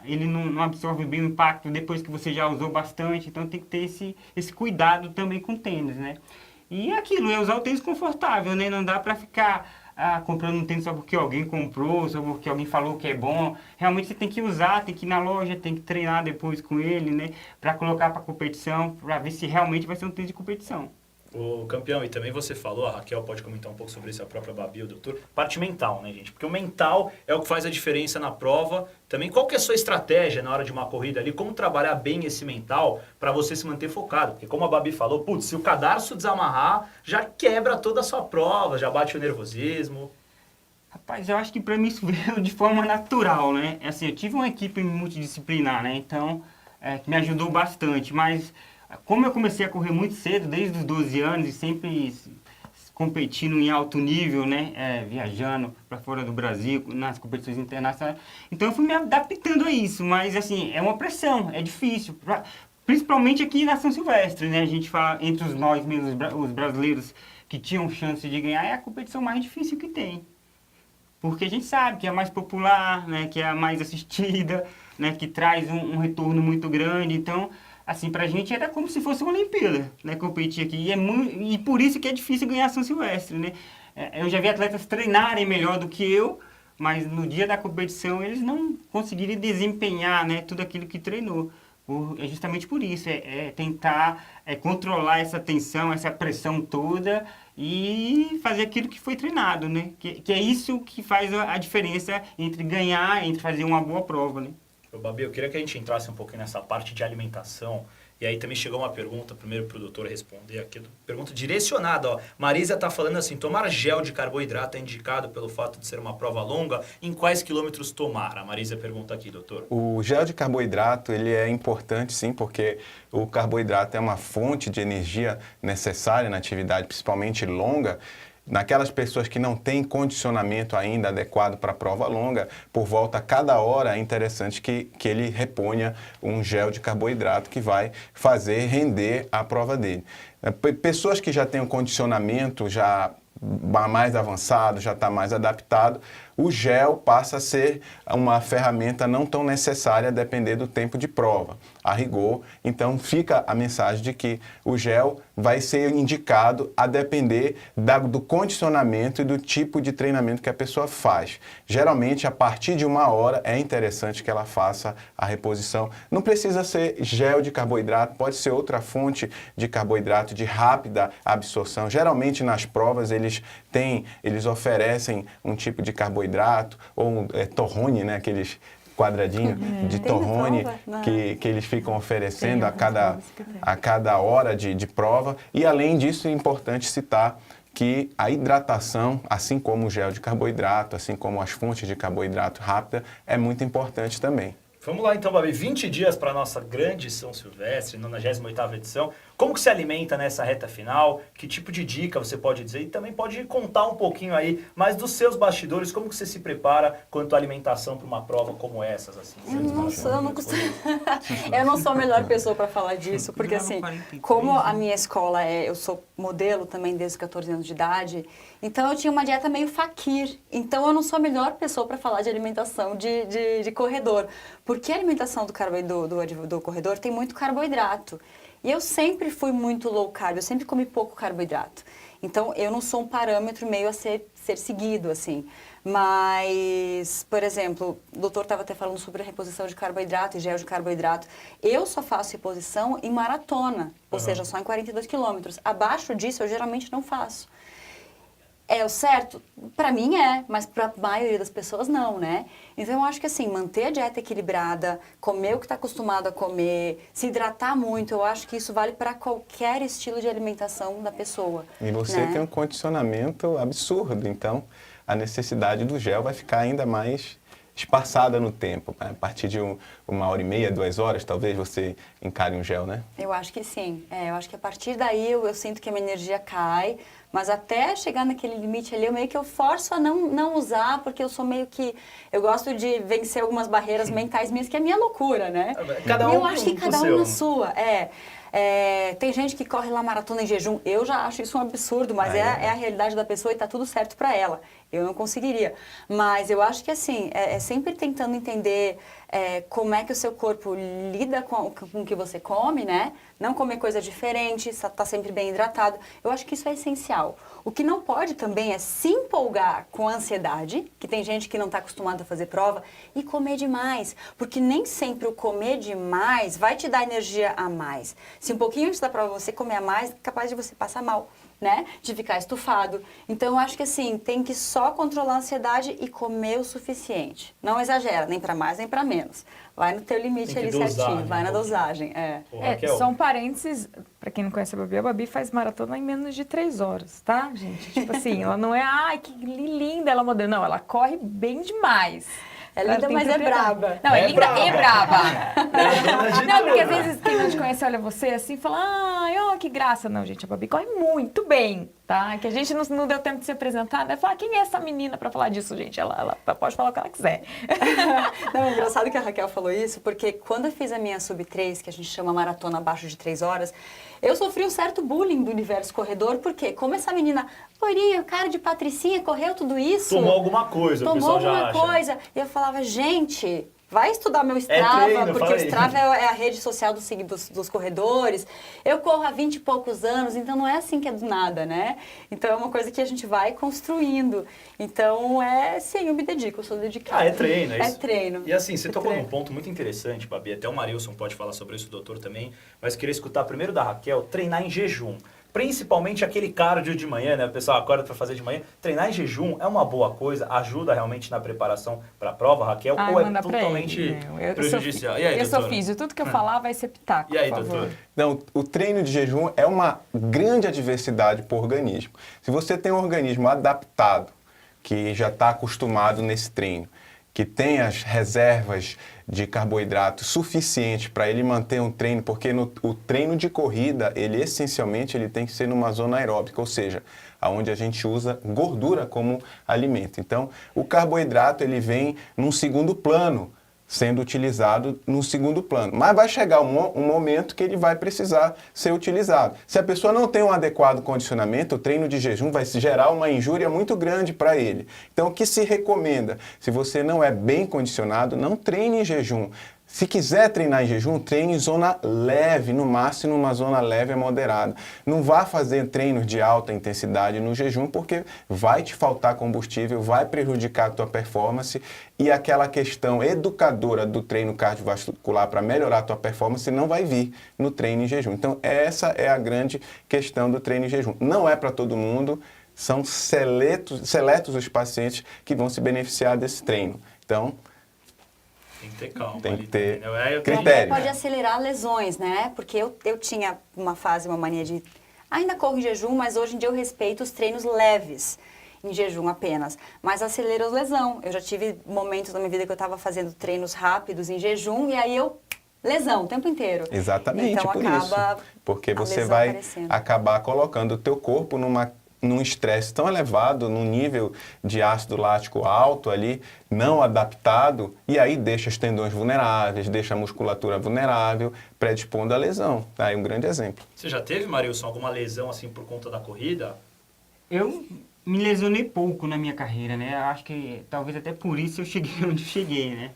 ele não absorve bem o impacto depois que você já usou bastante. Então tem que ter esse cuidado também com o tênis, né? E aquilo, é usar o tênis confortável, né? Não dá pra ficar comprando um tênis só porque alguém comprou, só porque alguém falou que é bom. Realmente você tem que usar, tem que ir na loja, tem que treinar depois com ele, né? Pra colocar pra competição, pra ver se realmente vai ser um tênis de competição. O campeão, e também você falou, a Raquel pode comentar um pouco sobre isso, a própria Babi, o doutor, parte mental, né, gente? Porque o mental é o que faz a diferença na prova. Também, qual que é a sua estratégia na hora de uma corrida ali? Como trabalhar bem esse mental para você se manter focado? Porque como a Babi falou, putz, se o cadarço desamarrar, já quebra toda a sua prova, já bate o nervosismo. Rapaz, eu acho que pra mim isso veio de forma natural, né? Assim, eu tive uma equipe multidisciplinar, né? Então, que me ajudou bastante, mas... Como eu comecei a correr muito cedo, desde os 12 anos, e sempre competindo em alto nível, né? Viajando para fora do Brasil, nas competições internacionais. Então eu fui me adaptando a isso, mas assim, é uma pressão, é difícil. Principalmente aqui na São Silvestre, né? A gente fala, entre nós mesmos, os brasileiros que tinham chance de ganhar, é a competição mais difícil que tem. Porque a gente sabe que é a mais popular, né? Que é a mais assistida, né? Que traz um retorno muito grande, então... Assim, pra gente era como se fosse uma Olimpíada, né, competir aqui. E por isso que é difícil ganhar São Silvestre, né. Eu já vi atletas treinarem melhor do que eu, mas no dia da competição eles não conseguiram desempenhar, né, tudo aquilo que treinou. É justamente por isso, tentar controlar essa tensão, essa pressão toda e fazer aquilo que foi treinado, né. Que é isso que faz a diferença entre ganhar, entre fazer uma boa prova, né. Babi, eu queria que a gente entrasse um pouquinho nessa parte de alimentação. E aí também chegou uma pergunta, primeiro para o doutor responder aqui. Pergunta direcionada, ó. Marisa está falando assim, tomar gel de carboidrato é indicado pelo fato de ser uma prova longa? Em quais quilômetros tomar? A Marisa pergunta aqui, doutor. O gel de carboidrato, ele é importante sim, porque o carboidrato é uma fonte de energia necessária na atividade, principalmente longa. Naquelas pessoas que não têm condicionamento ainda adequado para a prova longa, por volta a cada hora é interessante que ele reponha um gel de carboidrato que vai fazer render a prova dele. Pessoas que já têm um condicionamento já mais avançado, já está mais adaptado, o gel passa a ser uma ferramenta não tão necessária a depender do tempo de prova, a rigor. Então fica a mensagem de que o gel vai ser indicado a depender do condicionamento e do tipo de treinamento que a pessoa faz. Geralmente, a partir de 1 hora, é interessante que ela faça a reposição. Não precisa ser gel de carboidrato, pode ser outra fonte de carboidrato de rápida absorção. Geralmente, nas provas, eles oferecem um tipo de carboidrato, ou torrone, né, aqueles quadradinho de Tem na torrone prova? que eles ficam oferecendo Tem a cada hora de prova. E além disso, é importante citar que a hidratação, assim como o gel de carboidrato, assim como as fontes de carboidrato rápida, é muito importante também. Vamos lá então, Babi. 20 dias para a nossa grande São Silvestre, 98ª edição. Como que se alimenta nessa reta final? Que tipo de dica você pode dizer? E também pode contar um pouquinho aí, mais dos seus bastidores, como que você se prepara quanto à alimentação para uma prova como essas? Assim, Eu não sou a melhor pessoa para falar disso, porque assim, como a minha escola eu sou modelo também desde os 14 anos de idade, então eu tinha uma dieta meio faquir. Então eu não sou a melhor pessoa para falar de alimentação de corredor, porque a alimentação do corredor tem muito carboidrato. E eu sempre fui muito low carb, eu sempre comi pouco carboidrato. Então, eu não sou um parâmetro meio a ser seguido, assim. Mas, por exemplo, o doutor estava até falando sobre a reposição de carboidrato e gel de carboidrato. Eu só faço reposição em maratona, ou seja, só em 42 quilômetros. Abaixo disso, eu geralmente não faço. É o certo? Para mim mas para a maioria das pessoas não, né? Então eu acho que assim, manter a dieta equilibrada, comer o que está acostumado a comer, se hidratar muito, eu acho que isso vale para qualquer estilo de alimentação da pessoa. E você tem um condicionamento absurdo, então a necessidade do gel vai ficar ainda mais espaçada no tempo. A partir de 1h30, 2 horas, talvez você encare um gel, né? Eu acho que sim. Eu acho que a partir daí eu sinto que a minha energia cai, mas até chegar naquele limite ali, eu forço a não usar, porque eu sou meio que... Eu gosto de vencer algumas barreiras mentais minhas, que é a minha loucura, né? Cada um eu acho que cada um na seu. sua. Tem gente que corre lá maratona em jejum. Eu já acho isso um absurdo, mas é a realidade da pessoa e tá tudo certo para ela. Eu não conseguiria. Mas eu acho que assim, sempre tentando entender como é que o seu corpo lida com o que você come, né? Não comer coisa diferente, tá sempre bem hidratado. Eu acho que isso é essencial. O que não pode também é se empolgar com a ansiedade, que tem gente que não está acostumada a fazer prova, e comer demais. Porque nem sempre o comer demais vai te dar energia a mais. Se um pouquinho antes da prova você comer a mais, é capaz de você passar mal, né? De ficar estufado. Então, eu acho que assim, tem que só controlar a ansiedade e comer o suficiente. Não exagera, nem para mais, nem para menos. Vai no teu limite ali dosar, certinho, né, vai na dosagem. Pô, Raquel, Só um parênteses, pra quem não conhece a Babi faz maratona em menos de 3 horas, tá, gente? Tipo assim, ela não é, ai, que linda ela modelo. Não, ela corre bem demais. É linda, mas é braba. Não, é linda e braba. dona de Não, porque às tudo. vezes quem não te conhece olha você assim e fala, ai, ó, que graça. Não, gente, a Babi corre muito bem, tá? Que a gente não deu tempo de se apresentar, né? Falar, quem é essa menina pra falar disso, gente? Ela pode falar o que ela quiser. Não, é engraçado que a Raquel falou isso, porque quando eu fiz a minha sub-3, que a gente chama maratona abaixo de 3 horas, eu sofri um certo bullying do universo corredor, porque como essa menina, loirinha, cara de patricinha, correu tudo isso... Tomou alguma coisa, o Tomou pessoal já alguma acha. coisa. E eu falava, gente, vai estudar meu Strava, treino, porque fala o aí. Strava é a rede social dos corredores. Eu corro há 20 e poucos anos, então não é assim que é do nada, né? Então é uma coisa que a gente vai construindo. Então sim, eu me dedico, eu sou dedicada. É treino, é isso. É treino. E assim, você É tocou treino. num ponto muito interessante, Babi, até o Marilson pode falar sobre isso, o doutor também, mas queria escutar primeiro da Raquel, treinar em jejum. Principalmente aquele cardio de manhã, né? O pessoal acorda para fazer de manhã. Treinar em jejum é uma boa coisa, ajuda realmente na preparação para a prova, Raquel, ou é manda pra totalmente ele, né? prejudicial? E aí, eu sou doutora? físio, tudo que eu falar vai ser pitaco, E aí, por favor. doutor? Então, o treino de jejum é uma grande adversidade para o organismo. Se você tem um organismo adaptado, que já está acostumado nesse treino, que tem as reservas de carboidrato suficiente para ele manter um treino, porque o treino de corrida, ele essencialmente ele tem que ser numa zona aeróbica, ou seja, onde a gente usa gordura como alimento. Então, o carboidrato ele vem num segundo plano sendo utilizado no segundo plano. Mas vai chegar um momento que ele vai precisar ser utilizado. Se a pessoa não tem um adequado condicionamento, o treino de jejum vai gerar uma injúria muito grande para ele. Então, o que se recomenda? Se você não é bem condicionado, não treine em jejum. Se quiser treinar em jejum, treine em zona leve, no máximo uma zona leve a moderada. Não vá fazer treinos de alta intensidade no jejum, porque vai te faltar combustível, vai prejudicar a tua performance, e aquela questão educadora do treino cardiovascular para melhorar a tua performance não vai vir no treino em jejum. Então, essa é a grande questão do treino em jejum. Não é para todo mundo, são seletos os pacientes que vão se beneficiar desse treino. Então, tem que ter calma. tem ali que ter também, né? critério. Pode acelerar lesões, né? Porque eu tinha uma mania de... Ainda corro em jejum, mas hoje em dia eu respeito os treinos leves, em jejum apenas. Mas acelera a lesão. Eu já tive momentos na minha vida que eu estava fazendo treinos rápidos em jejum e aí lesão o tempo inteiro. Exatamente, então, por acaba isso. Porque a você lesão vai aparecendo. acabar colocando o teu corpo num estresse tão elevado, num nível de ácido lático alto ali, não adaptado, e aí deixa os tendões vulneráveis, deixa a musculatura vulnerável, predispondo à lesão. Tá aí um grande exemplo. Você já teve, Marilson, alguma lesão assim por conta da corrida? Eu me lesionei pouco na minha carreira, né? Eu acho que talvez até por isso eu cheguei onde eu cheguei, né?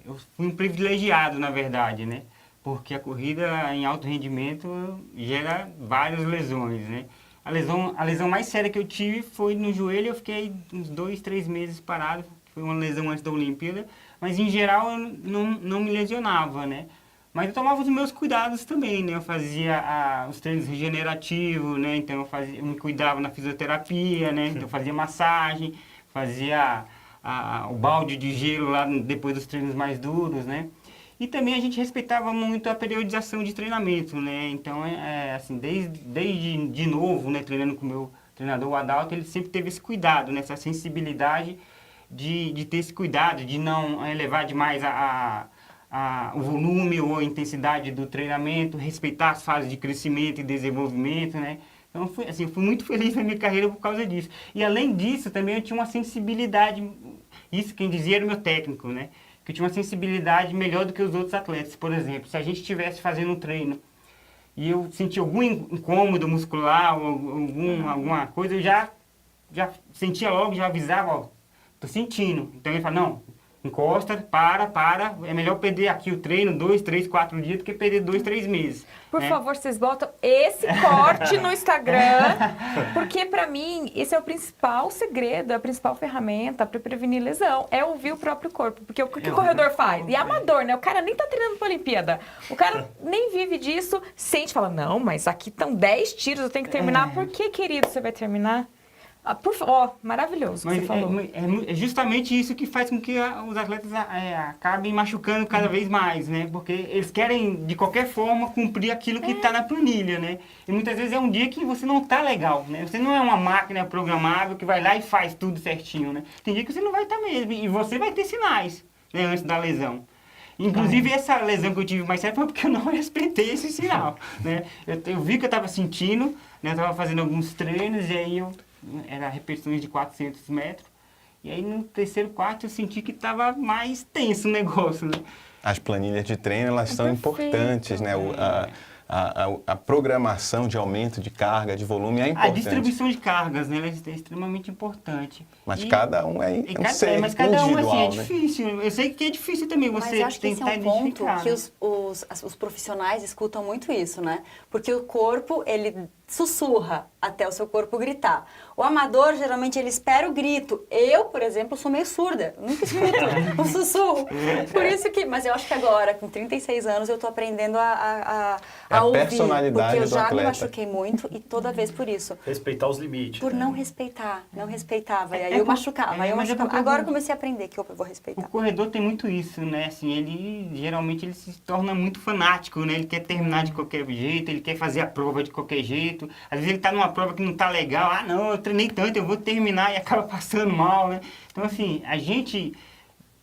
Eu fui um privilegiado, na verdade, né? Porque a corrida em alto rendimento gera várias lesões, né? A lesão mais séria que eu tive foi no joelho, eu fiquei uns 2, 3 meses parado, foi uma lesão antes da Olimpíada, mas em geral eu não me lesionava, né? Mas eu tomava os meus cuidados também, né? Eu fazia os treinos regenerativos, né? Então eu me cuidava na fisioterapia, né? Então eu fazia massagem, fazia o balde de gelo lá depois dos treinos mais duros, né? E também a gente respeitava muito a periodização de treinamento, né? Então, assim, desde de novo, né, treinando com o meu treinador, o Adalto, ele sempre teve esse cuidado, né? Essa sensibilidade de ter esse cuidado, de não elevar demais o volume ou a intensidade do treinamento, respeitar as fases de crescimento e desenvolvimento, né? Então, eu fui muito feliz na minha carreira por causa disso. E, além disso, também eu tinha uma sensibilidade, isso quem dizia era o meu técnico, né? Que eu tinha uma sensibilidade melhor do que os outros atletas. Por exemplo, se a gente estivesse fazendo um treino e eu sentia algum incômodo muscular ou alguma coisa, eu já sentia logo, já avisava, ó, tô sentindo. Então ele fala, não, encosta, para, é melhor perder aqui o treino 2, 3, 4 dias do que perder 2, 3 meses. Por né? favor, vocês botam esse corte no Instagram, porque pra mim esse é o principal segredo, a principal ferramenta pra prevenir lesão, é ouvir o próprio corpo. Porque o que o corredor faz? E amador, né? O cara nem tá treinando pra Olimpíada. O cara nem vive disso, sente, fala, não, mas aqui estão 10 tiros, eu tenho que terminar. Por que, querido, você vai terminar? Por favor, maravilhoso o que Mas você falou. é justamente isso que faz com que os atletas acabem machucando cada vez mais, né? Porque eles querem, de qualquer forma, cumprir aquilo que está na planilha, né? E muitas vezes é um dia que você não está legal, né? Você não é uma máquina programável que vai lá e faz tudo certinho, né? Tem dia que você não vai estar mesmo, e você vai ter sinais, né, antes da lesão. Inclusive, essa lesão que eu tive mais séria foi porque eu não respeitei esse sinal, né? Eu vi que eu estava sentindo, né? Eu estava fazendo alguns treinos, e aí era repetições de 400 metros. E aí no terceiro quarto eu senti que estava mais tenso o negócio, né? As planilhas de treino, elas são Perfeito. importantes, né? A programação de aumento de carga, de volume é A importante. distribuição de cargas, né? Ela é extremamente importante. Mas cada um é um ser mas cada um, assim, é individual, né? difícil. Eu sei que é difícil também Mas você eu acho que esse é tentar um ponto identificar, que né? os profissionais escutam muito isso, né? Porque o corpo, ele sussurra até o seu corpo gritar. O amador, geralmente, ele espera o grito. Eu, por exemplo, sou meio surda. Eu nunca escuto o sussurro. Por isso que... Mas eu acho que agora, com 36 anos, eu tô aprendendo a ouvir. personalidade porque eu do já me atleta. machuquei muito e toda vez por isso. Respeitar os limites. Por né? não respeitar. Não respeitava. E aí É eu por- machucava. é, Aí eu mas é machucava. porque Agora eu o- comecei a aprender que eu vou O respeitar. corredor tem muito isso, né? Assim, ele geralmente ele se torna muito fanático, né? Ele quer terminar de qualquer jeito, ele quer fazer a prova de qualquer jeito. Às vezes ele tá numa prova que não tá legal. Ah, não, eu treinei tanto, eu vou terminar e acaba passando mal, né? Então, assim, a gente,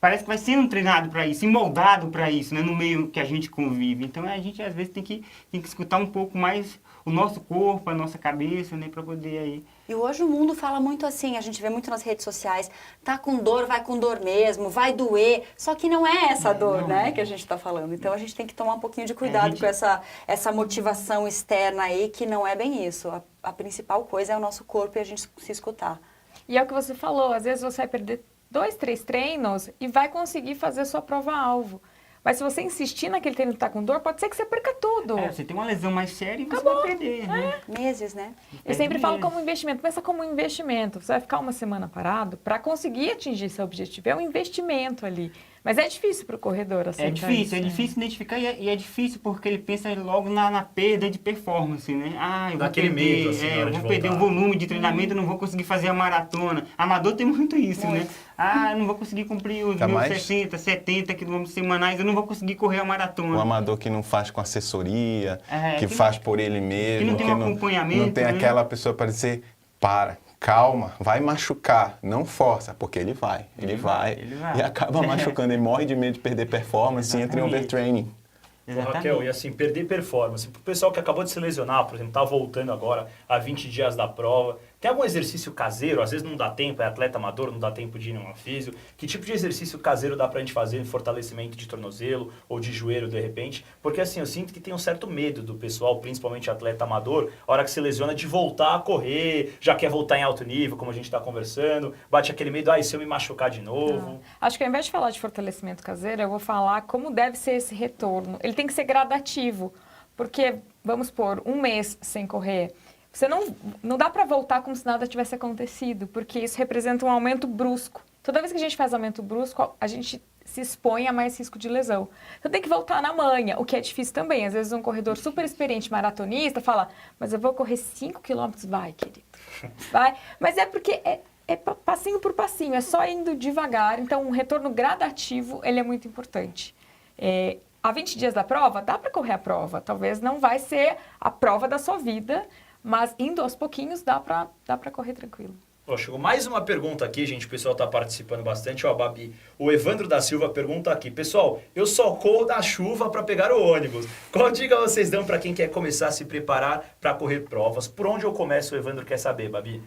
parece que vai sendo treinado para isso, moldado para isso, né? No meio que a gente convive. Então a gente às vezes tem que escutar um pouco mais o nosso corpo, a nossa cabeça, né? Para poder aí... E hoje o mundo fala muito assim, a gente vê muito nas redes sociais, tá com dor, vai com dor mesmo, vai doer, só que não é essa dor, né, que a gente tá falando. Então a gente tem que tomar um pouquinho de cuidado com essa motivação externa aí, que não é bem isso. A principal coisa é o nosso corpo e a gente se escutar. E é o que você falou, às vezes você vai perder 2, 3 treinos e vai conseguir fazer sua prova-alvo. Mas se você insistir naquele treino que tá com dor, pode ser que você perca tudo. Você tem uma lesão mais séria e você vai perder, né? Meses, né? Eu sempre falo como investimento, pensa como um investimento. Você vai ficar uma semana parado para conseguir atingir seu objetivo. É um investimento ali. Mas é difícil para o corredor aceitar É difícil identificar e é difícil porque ele pensa logo na perda de performance, né? Ah, eu vou Naquele perder, medo, assim, na hora eu de vou perder o voltar. volume de treinamento, eu não vou conseguir fazer a maratona. Amador tem muito isso, né? Ah, eu não vou conseguir cumprir os Ainda meus mais- 60, 70 quilômetros semanais, eu não vou conseguir correr a O maratona. amador que não faz com assessoria, que que faz por ele mesmo, que não tem um acompanhamento, não tem né? aquela pessoa para dizer, calma, vai machucar, não força, porque ele vai. E acaba machucando, ele morre de medo de perder performance e entra em Exatamente. overtraining. Ô, Raquel, e assim, perder performance. Pro pessoal que acabou de se lesionar, por exemplo, tá voltando agora a 20 dias da prova, tem algum exercício caseiro? Às vezes não dá tempo, é atleta amador, não dá tempo de ir numa físio. Que tipo de exercício caseiro dá pra gente fazer em fortalecimento de tornozelo ou de joelho, de repente? Porque assim, eu sinto que tem um certo medo do pessoal, principalmente atleta amador, a hora que se lesiona, de voltar a correr, já quer voltar em alto nível, como a gente tá conversando, bate aquele medo, e se eu me machucar de novo? Acho que ao invés de falar de fortalecimento caseiro, eu vou falar como deve ser esse retorno. Ele tem que ser gradativo, porque, vamos supor, um mês sem correr, você não dá para voltar como se nada tivesse acontecido, porque isso representa um aumento brusco. Toda vez que a gente faz aumento brusco, a gente se expõe a mais risco de lesão. Então tem que voltar na manha, o que é difícil também. Às vezes um corredor super experiente, maratonista, fala, mas eu vou correr 5 quilômetros. Vai, querido, vai. Mas é porque é passinho por passinho, é só indo devagar. Então um retorno gradativo, ele é muito importante. Há 20 dias da prova, dá para correr a prova. Talvez não vai ser a prova da sua vida, mas indo aos pouquinhos dá para correr tranquilo. Ó, chegou mais uma pergunta aqui, gente. O pessoal está participando bastante. Ó, Babi, o Evandro da Silva pergunta aqui. Pessoal, eu só corro da chuva para pegar o ônibus. Qual dica vocês dão para quem quer começar a se preparar para correr provas? Por onde eu começo, o Evandro quer saber, Babi?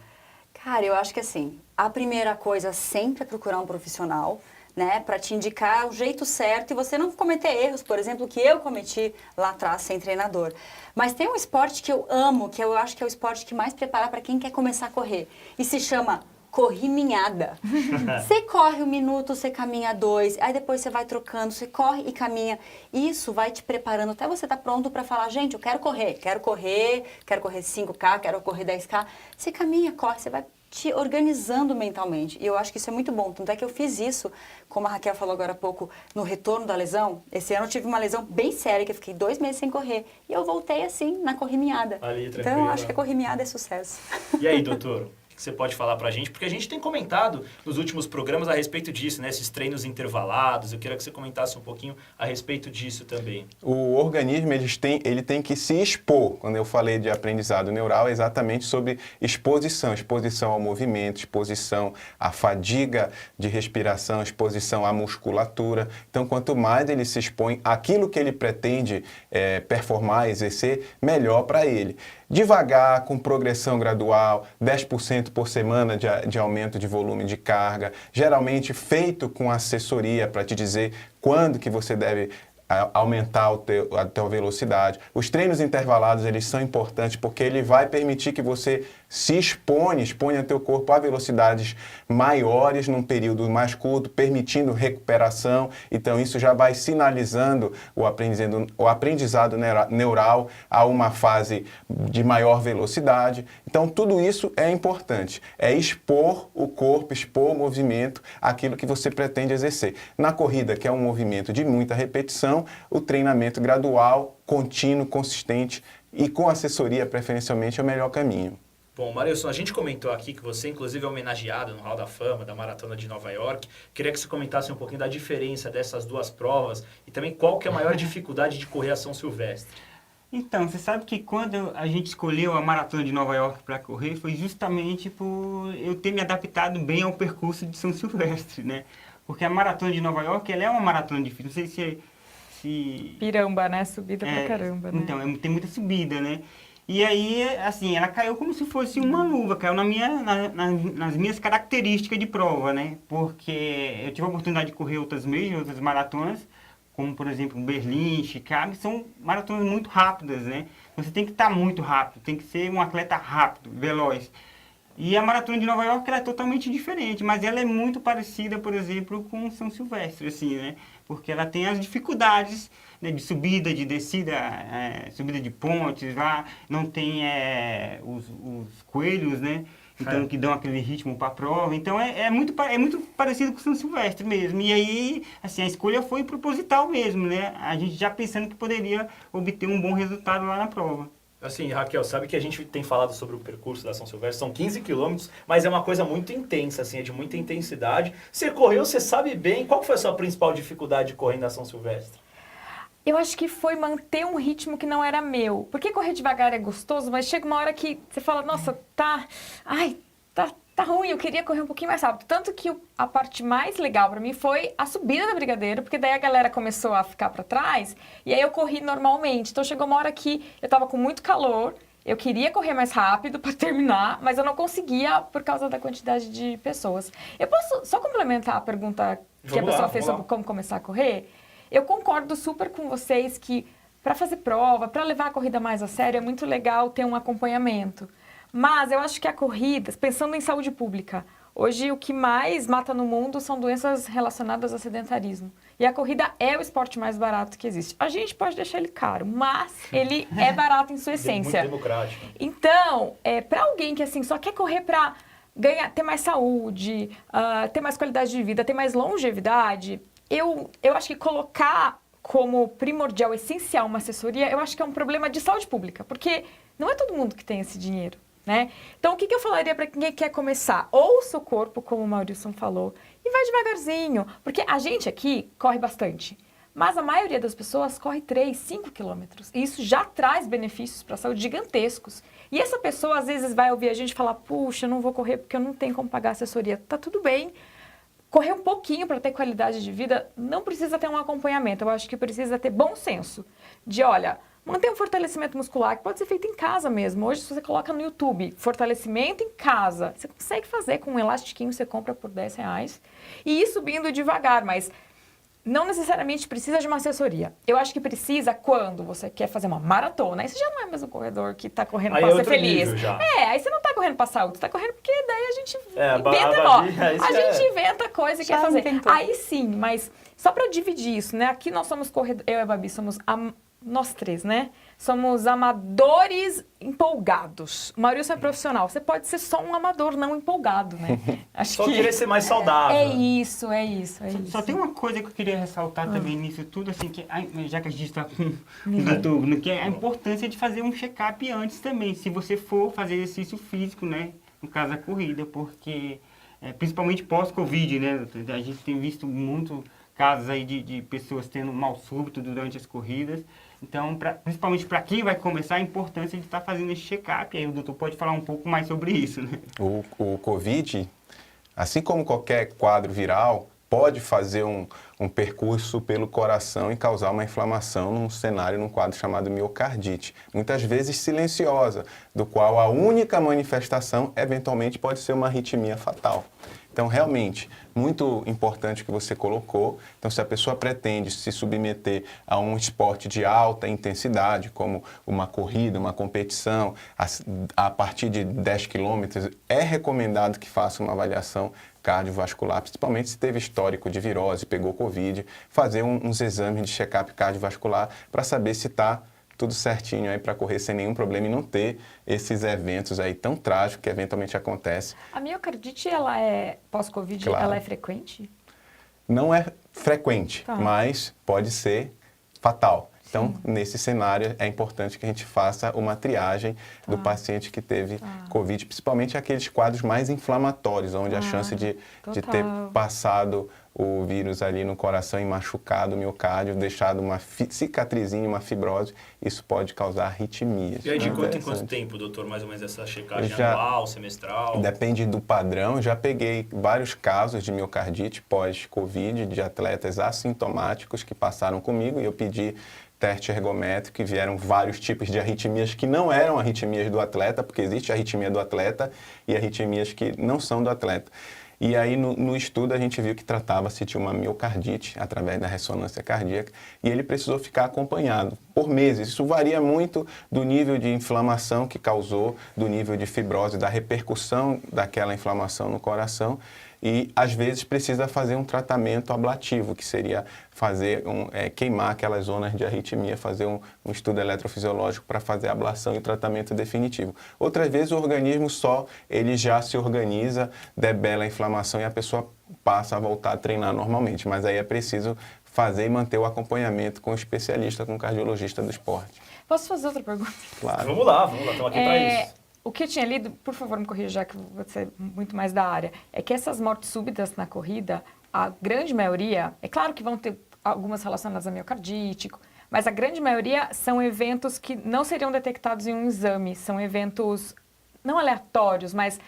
Cara, eu acho que assim, a primeira coisa sempre é procurar um profissional, né, para te indicar o jeito certo e você não cometer erros, por exemplo, que eu cometi lá atrás sem treinador. Mas tem um esporte que eu amo, que eu acho que é o esporte que mais prepara para quem quer começar a correr, e se chama corriminhada. Você corre 1 minuto, você caminha 2, aí depois você vai trocando, você corre e caminha. Isso vai te preparando até você estar pronto para falar, gente, eu quero correr 5K, quero correr 10K. Você caminha, corre, você vai te organizando mentalmente. E eu acho que isso é muito bom. Tanto é que eu fiz isso, como a Raquel falou agora há pouco, no retorno da lesão. Esse ano eu tive uma lesão bem séria, que eu fiquei 2 meses sem correr. E eu voltei assim, na corriminhada. Ali, então eu tranquila. acho que a corriminhada é sucesso. E aí, doutor? O que você pode falar pra gente? Porque a gente tem comentado nos últimos programas a respeito disso, né? Esses treinos intervalados. Eu queria que você comentasse um pouquinho a respeito disso também. O organismo ele tem que se expor. Quando eu falei de aprendizado neural, é exatamente sobre exposição. Exposição ao movimento, exposição à fadiga de respiração, exposição à musculatura. Então, quanto mais ele se expõe àquilo que ele pretende performar, exercer, melhor para ele. Devagar, com progressão gradual, 10% por semana de aumento de volume de carga, geralmente feito com assessoria para te dizer quando que você deve aumentar a tua velocidade. Os treinos intervalados, eles são importantes porque ele vai permitir que você se exponha teu corpo a velocidades maiores num período mais curto, permitindo recuperação. Então, isso já vai sinalizando o aprendizado neural a uma fase de maior velocidade. Então, tudo isso é importante. É expor o corpo, expor o movimento, aquilo que você pretende exercer. Na corrida, que é um movimento de muita repetição, o treinamento gradual, contínuo, consistente e com assessoria, preferencialmente, é o melhor caminho. Bom, Marilson, a gente comentou aqui que você, inclusive, é homenageado no Hall da Fama da Maratona de Nova York. Queria que você comentasse um pouquinho da diferença dessas duas provas e também qual que é a maior dificuldade de correr a São Silvestre. Então, você sabe que quando a gente escolheu a Maratona de Nova York para correr, foi justamente por eu ter me adaptado bem ao percurso de São Silvestre, né? Porque a maratona de Nova York, ela é uma maratona difícil. Não sei se Piramba, né? Subida pra caramba, né? Então, tem muita subida, né? E aí, assim, ela caiu como se fosse uma luva, caiu nas minhas características de prova, né? Porque eu tive a oportunidade de correr outras maratonas, como, por exemplo, Berlim, Chicago, são maratonas muito rápidas, né? Você tem que estar muito rápido, tem que ser um atleta rápido, veloz. E a maratona de Nova York ela é totalmente diferente, mas ela é muito parecida, por exemplo, com São Silvestre, assim, né? Porque ela tem as dificuldades, né, de subida, de descida, subida de pontes, lá não tem os coelhos, né? Então, que dão aquele ritmo para a prova. Então, é muito parecido com São Silvestre mesmo. E aí, assim, a escolha foi proposital mesmo, né? A gente já pensando que poderia obter um bom resultado lá na prova. Assim, Raquel, sabe que a gente tem falado sobre o percurso da São Silvestre, são 15 quilômetros, mas é uma coisa muito intensa, assim, é de muita intensidade. Você correu, você sabe bem, qual foi a sua principal dificuldade correndo a São Silvestre? Eu acho que foi manter um ritmo que não era meu. Porque correr devagar é gostoso, mas chega uma hora que você fala, nossa, tá ruim, eu queria correr um pouquinho mais rápido. Tanto que a parte mais legal pra mim foi a subida da Brigadeiro, porque daí a galera começou a ficar pra trás, e aí eu corri normalmente. Então chegou uma hora que eu tava com muito calor, eu queria correr mais rápido pra terminar, mas eu não conseguia por causa da quantidade de pessoas. Eu posso só complementar a pergunta que a pessoa fez sobre como começar a correr? Eu concordo super com vocês que para fazer prova, para levar a corrida mais a sério, é muito legal ter um acompanhamento. Mas eu acho que a corrida, pensando em saúde pública, hoje o que mais mata no mundo são doenças relacionadas ao sedentarismo. E a corrida é o esporte mais barato que existe. A gente pode deixar ele caro, mas ele é barato em sua essência. Muito democrático. Então, para alguém que assim só quer correr para ter mais saúde, ter mais qualidade de vida, ter mais longevidade, eu acho que colocar como primordial, essencial uma assessoria, eu acho que é um problema de saúde pública, porque não é todo mundo que tem esse dinheiro, né? Então, o que eu falaria para quem quer começar? Ouça o corpo, como o Maurício falou, e vai devagarzinho, porque a gente aqui corre bastante, mas a maioria das pessoas corre 3, 5 quilômetros, e isso já traz benefícios para a saúde gigantescos. E essa pessoa, às vezes, vai ouvir a gente falar, puxa, eu não vou correr porque eu não tenho como pagar assessoria. Tá tudo bem. Correr um pouquinho para ter qualidade de vida não precisa ter um acompanhamento. Eu acho que precisa ter bom senso de, olha, manter um fortalecimento muscular que pode ser feito em casa mesmo. Hoje, se você coloca no YouTube, fortalecimento em casa, você consegue fazer com um elastiquinho, você compra por R$10 e ir subindo devagar, mas não necessariamente precisa de uma assessoria. Eu acho que precisa quando você quer fazer uma maratona. Aí você já não é mais um corredor que está correndo para ser feliz. Aí você não está correndo para saúde, você está correndo porque daí a gente inventa, a gente inventa coisa e quer fazer. Inventou. Aí sim, mas só para dividir isso, né? Aqui nós somos corredores, eu e a Babi somos nós três, né? Somos amadores empolgados. O Maurício é profissional. Você pode ser só um amador não empolgado, né? Acho só querer ser mais saudável. É isso. Só tem uma coisa que eu queria ressaltar também nisso tudo, assim, que já que a gente está com o doutor, que é a importância de fazer um check-up antes também, se você for fazer exercício físico, né? No caso da corrida, porque principalmente pós-Covid, né? A gente tem visto muito casos aí de pessoas tendo mal súbito durante as corridas. Então, principalmente para quem vai começar, a importância de estar fazendo esse check-up. Aí o doutor pode falar um pouco mais sobre isso, né? O Covid, assim como qualquer quadro viral, pode fazer um percurso pelo coração e causar uma inflamação num cenário, num quadro chamado miocardite. Muitas vezes silenciosa, do qual a única manifestação, eventualmente, pode ser uma arritmia fatal. Então, realmente, muito importante o que você colocou. Então, se a pessoa pretende se submeter a um esporte de alta intensidade, como uma corrida, uma competição, a partir de 10 quilômetros, é recomendado que faça uma avaliação cardiovascular, principalmente se teve histórico de virose, pegou Covid, fazer uns exames de check-up cardiovascular para saber se está tudo certinho aí para correr sem nenhum problema e não ter esses eventos aí tão trágicos que eventualmente acontecem. A miocardite, ela é pós-Covid, claro. Ela é frequente? Não é frequente, mas pode ser fatal. Então, nesse cenário, é importante que a gente faça uma triagem do paciente que teve Covid, principalmente aqueles quadros mais inflamatórios, onde a chance de ter passado o vírus ali no coração e machucado o miocárdio, deixado uma cicatrizinha, uma fibrose, isso pode causar arritmias. E aí, de quanto em quanto Interessante. tempo, doutor, mais ou menos essa checagem Já- anual, semestral? Depende do padrão. Já peguei vários casos de miocardite pós-Covid, de atletas assintomáticos que passaram comigo e eu pedi teste ergométrico e vieram vários tipos de arritmias que não eram arritmias do atleta, porque existe arritmia do atleta e arritmias que não são do atleta. E aí, no estudo, a gente viu que tratava-se de uma miocardite através da ressonância cardíaca e ele precisou ficar acompanhado por meses. Isso varia muito do nível de inflamação que causou, do nível de fibrose, da repercussão daquela inflamação no coração e, às vezes, precisa fazer um tratamento ablativo, que seria fazer queimar aquelas zonas de arritmia, fazer um estudo eletrofisiológico para fazer a ablação e o tratamento definitivo. Outras vezes o organismo ele já se organiza, debela a inflamação e a pessoa passa a voltar a treinar normalmente. Mas aí é preciso fazer e manter o acompanhamento com o especialista, com o cardiologista do esporte. Posso fazer outra pergunta? Claro. Vamos lá, estamos aqui para isso. O que eu tinha lido, por favor, me corrija, já que você é muito mais da área, é que essas mortes súbitas na corrida, a grande maioria, é claro que vão ter algumas relacionadas a miocardite, mas a grande maioria são eventos que não seriam detectados em um exame, são eventos não aleatórios, mas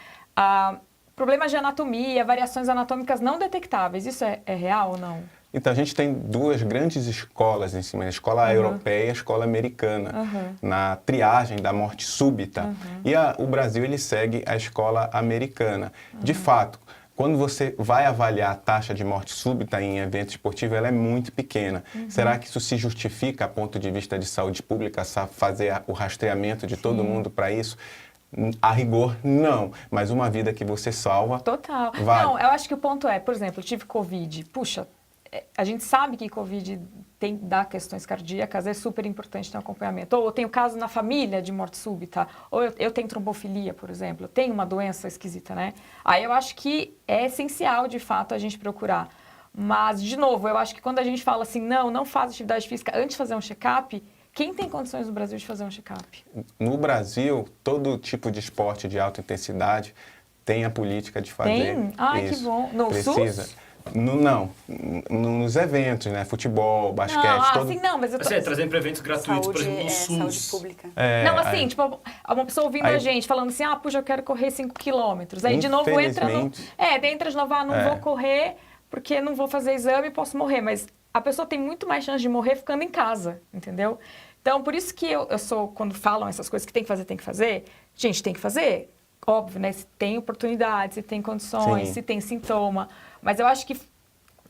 problemas de anatomia, variações anatômicas não detectáveis. Isso é real ou não? Então, a gente tem duas grandes escolas em cima, a escola europeia e a escola americana, na triagem da morte súbita. E o Brasil, ele segue a escola americana. De fato, quando você vai avaliar a taxa de morte súbita em evento esportivo, ela é muito pequena. Será que isso se justifica, a ponto de vista de saúde pública, fazer o rastreamento de todo mundo para isso? A rigor, não. Mas uma vida que você salva... Total. Vale. Não, eu acho que o ponto é, por exemplo, eu tive Covid. Puxa, a gente sabe que Covid dá questões cardíacas, é super importante ter um acompanhamento. Ou eu tenho caso na família de morte súbita, ou eu tenho trombofilia, por exemplo, eu tenho uma doença esquisita, né? Aí eu acho que é essencial, de fato, a gente procurar. Mas, de novo, eu acho que quando a gente fala assim, não faz atividade física antes de fazer um check-up, quem tem condições no Brasil de fazer um check-up? No Brasil, todo tipo de esporte de alta intensidade tem a política de fazer Tem? Ai, isso. que bom. No Precisa. SUS? Não, nos eventos, né? Futebol, basquete, não, mas eu tô... trazendo para eventos gratuitos, por exemplo, no saúde SUS. pública. Não, assim, tipo, uma pessoa ouvindo Aí- a gente, falando assim, puxa, eu quero correr 5 quilômetros. Aí, de novo, entra no... Infelizmente- entra de novo, não vou correr porque não vou fazer exame e posso morrer. Mas a pessoa tem muito mais chance de morrer ficando em casa, entendeu? Então, por isso que eu sou, quando falam essas coisas que tem que fazer, gente, tem que fazer. Óbvio, né? Se tem oportunidade, se tem condições, Sim. se tem sintoma. Mas eu acho que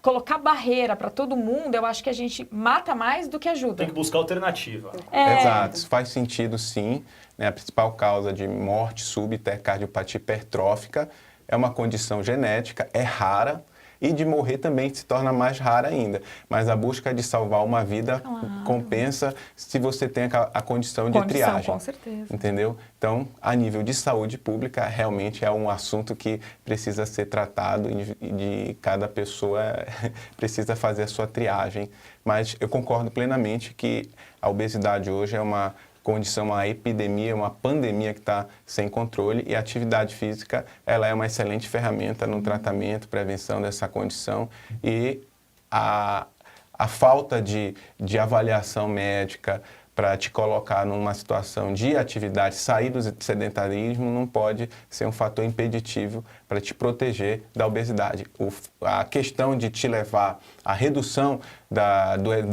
colocar barreira para todo mundo, eu acho que a gente mata mais do que ajuda. Tem que buscar alternativa. Exato, isso faz sentido sim. Né? A principal causa de morte súbita é cardiopatia hipertrófica. É uma condição genética, é rara. E de morrer também se torna mais rara ainda. Mas a busca de salvar uma vida compensa se você tem a condição de triagem. Com certeza. Entendeu? Então, a nível de saúde pública, realmente é um assunto que precisa ser tratado e de cada pessoa precisa fazer a sua triagem. Mas eu concordo plenamente que a obesidade hoje é uma condição, uma epidemia, uma pandemia que está sem controle e a atividade física ela é uma excelente ferramenta no tratamento, prevenção dessa condição e a falta de avaliação médica para te colocar numa situação de atividade, sair do sedentarismo não pode ser um fator impeditivo para te proteger da obesidade. A questão de te levar à redução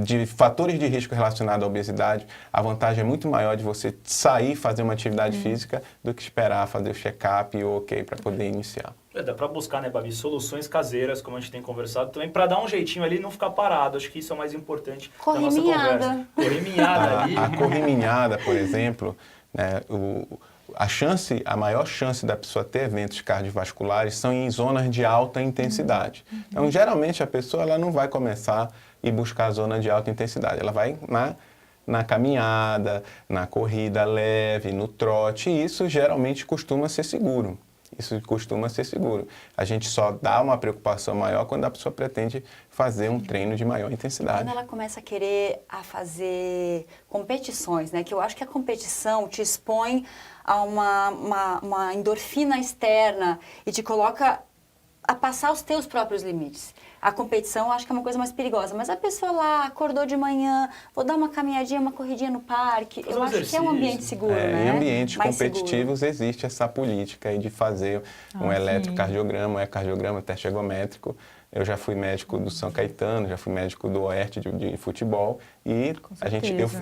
de fatores de risco relacionados à obesidade, a vantagem é muito maior de você sair, fazer uma atividade física, do que esperar fazer o check-up e o ok para poder iniciar. Dá para buscar, né, Babi, soluções caseiras, como a gente tem conversado também, para dar um jeitinho ali e não ficar parado. Acho que isso é o mais importante da nossa conversa. Correminhada ali. A correminhada, por exemplo, né, a maior chance da pessoa ter eventos cardiovasculares são em zonas de alta intensidade. Então, geralmente, a pessoa ela não vai começar e buscar a zona de alta intensidade. Ela vai na caminhada, na corrida leve, no trote, e isso geralmente costuma ser seguro. A gente só dá uma preocupação maior quando a pessoa pretende fazer um treino de maior intensidade. Quando ela começa a querer fazer competições, né? Que eu acho que a competição te expõe a uma endorfina externa e te coloca a passar os teus próprios limites. A competição eu acho que é uma coisa mais perigosa, mas a pessoa lá acordou de manhã, vou dar uma caminhadinha, uma corridinha no parque, Fazer eu um acho que é um ambiente exercício. seguro, né? Em ambientes Mais competitivos existe essa política aí de fazer um sim. eletrocardiograma, um ecocardiograma, teste ergométrico. Eu já fui médico do São Caetano, já fui médico do Oeste de futebol e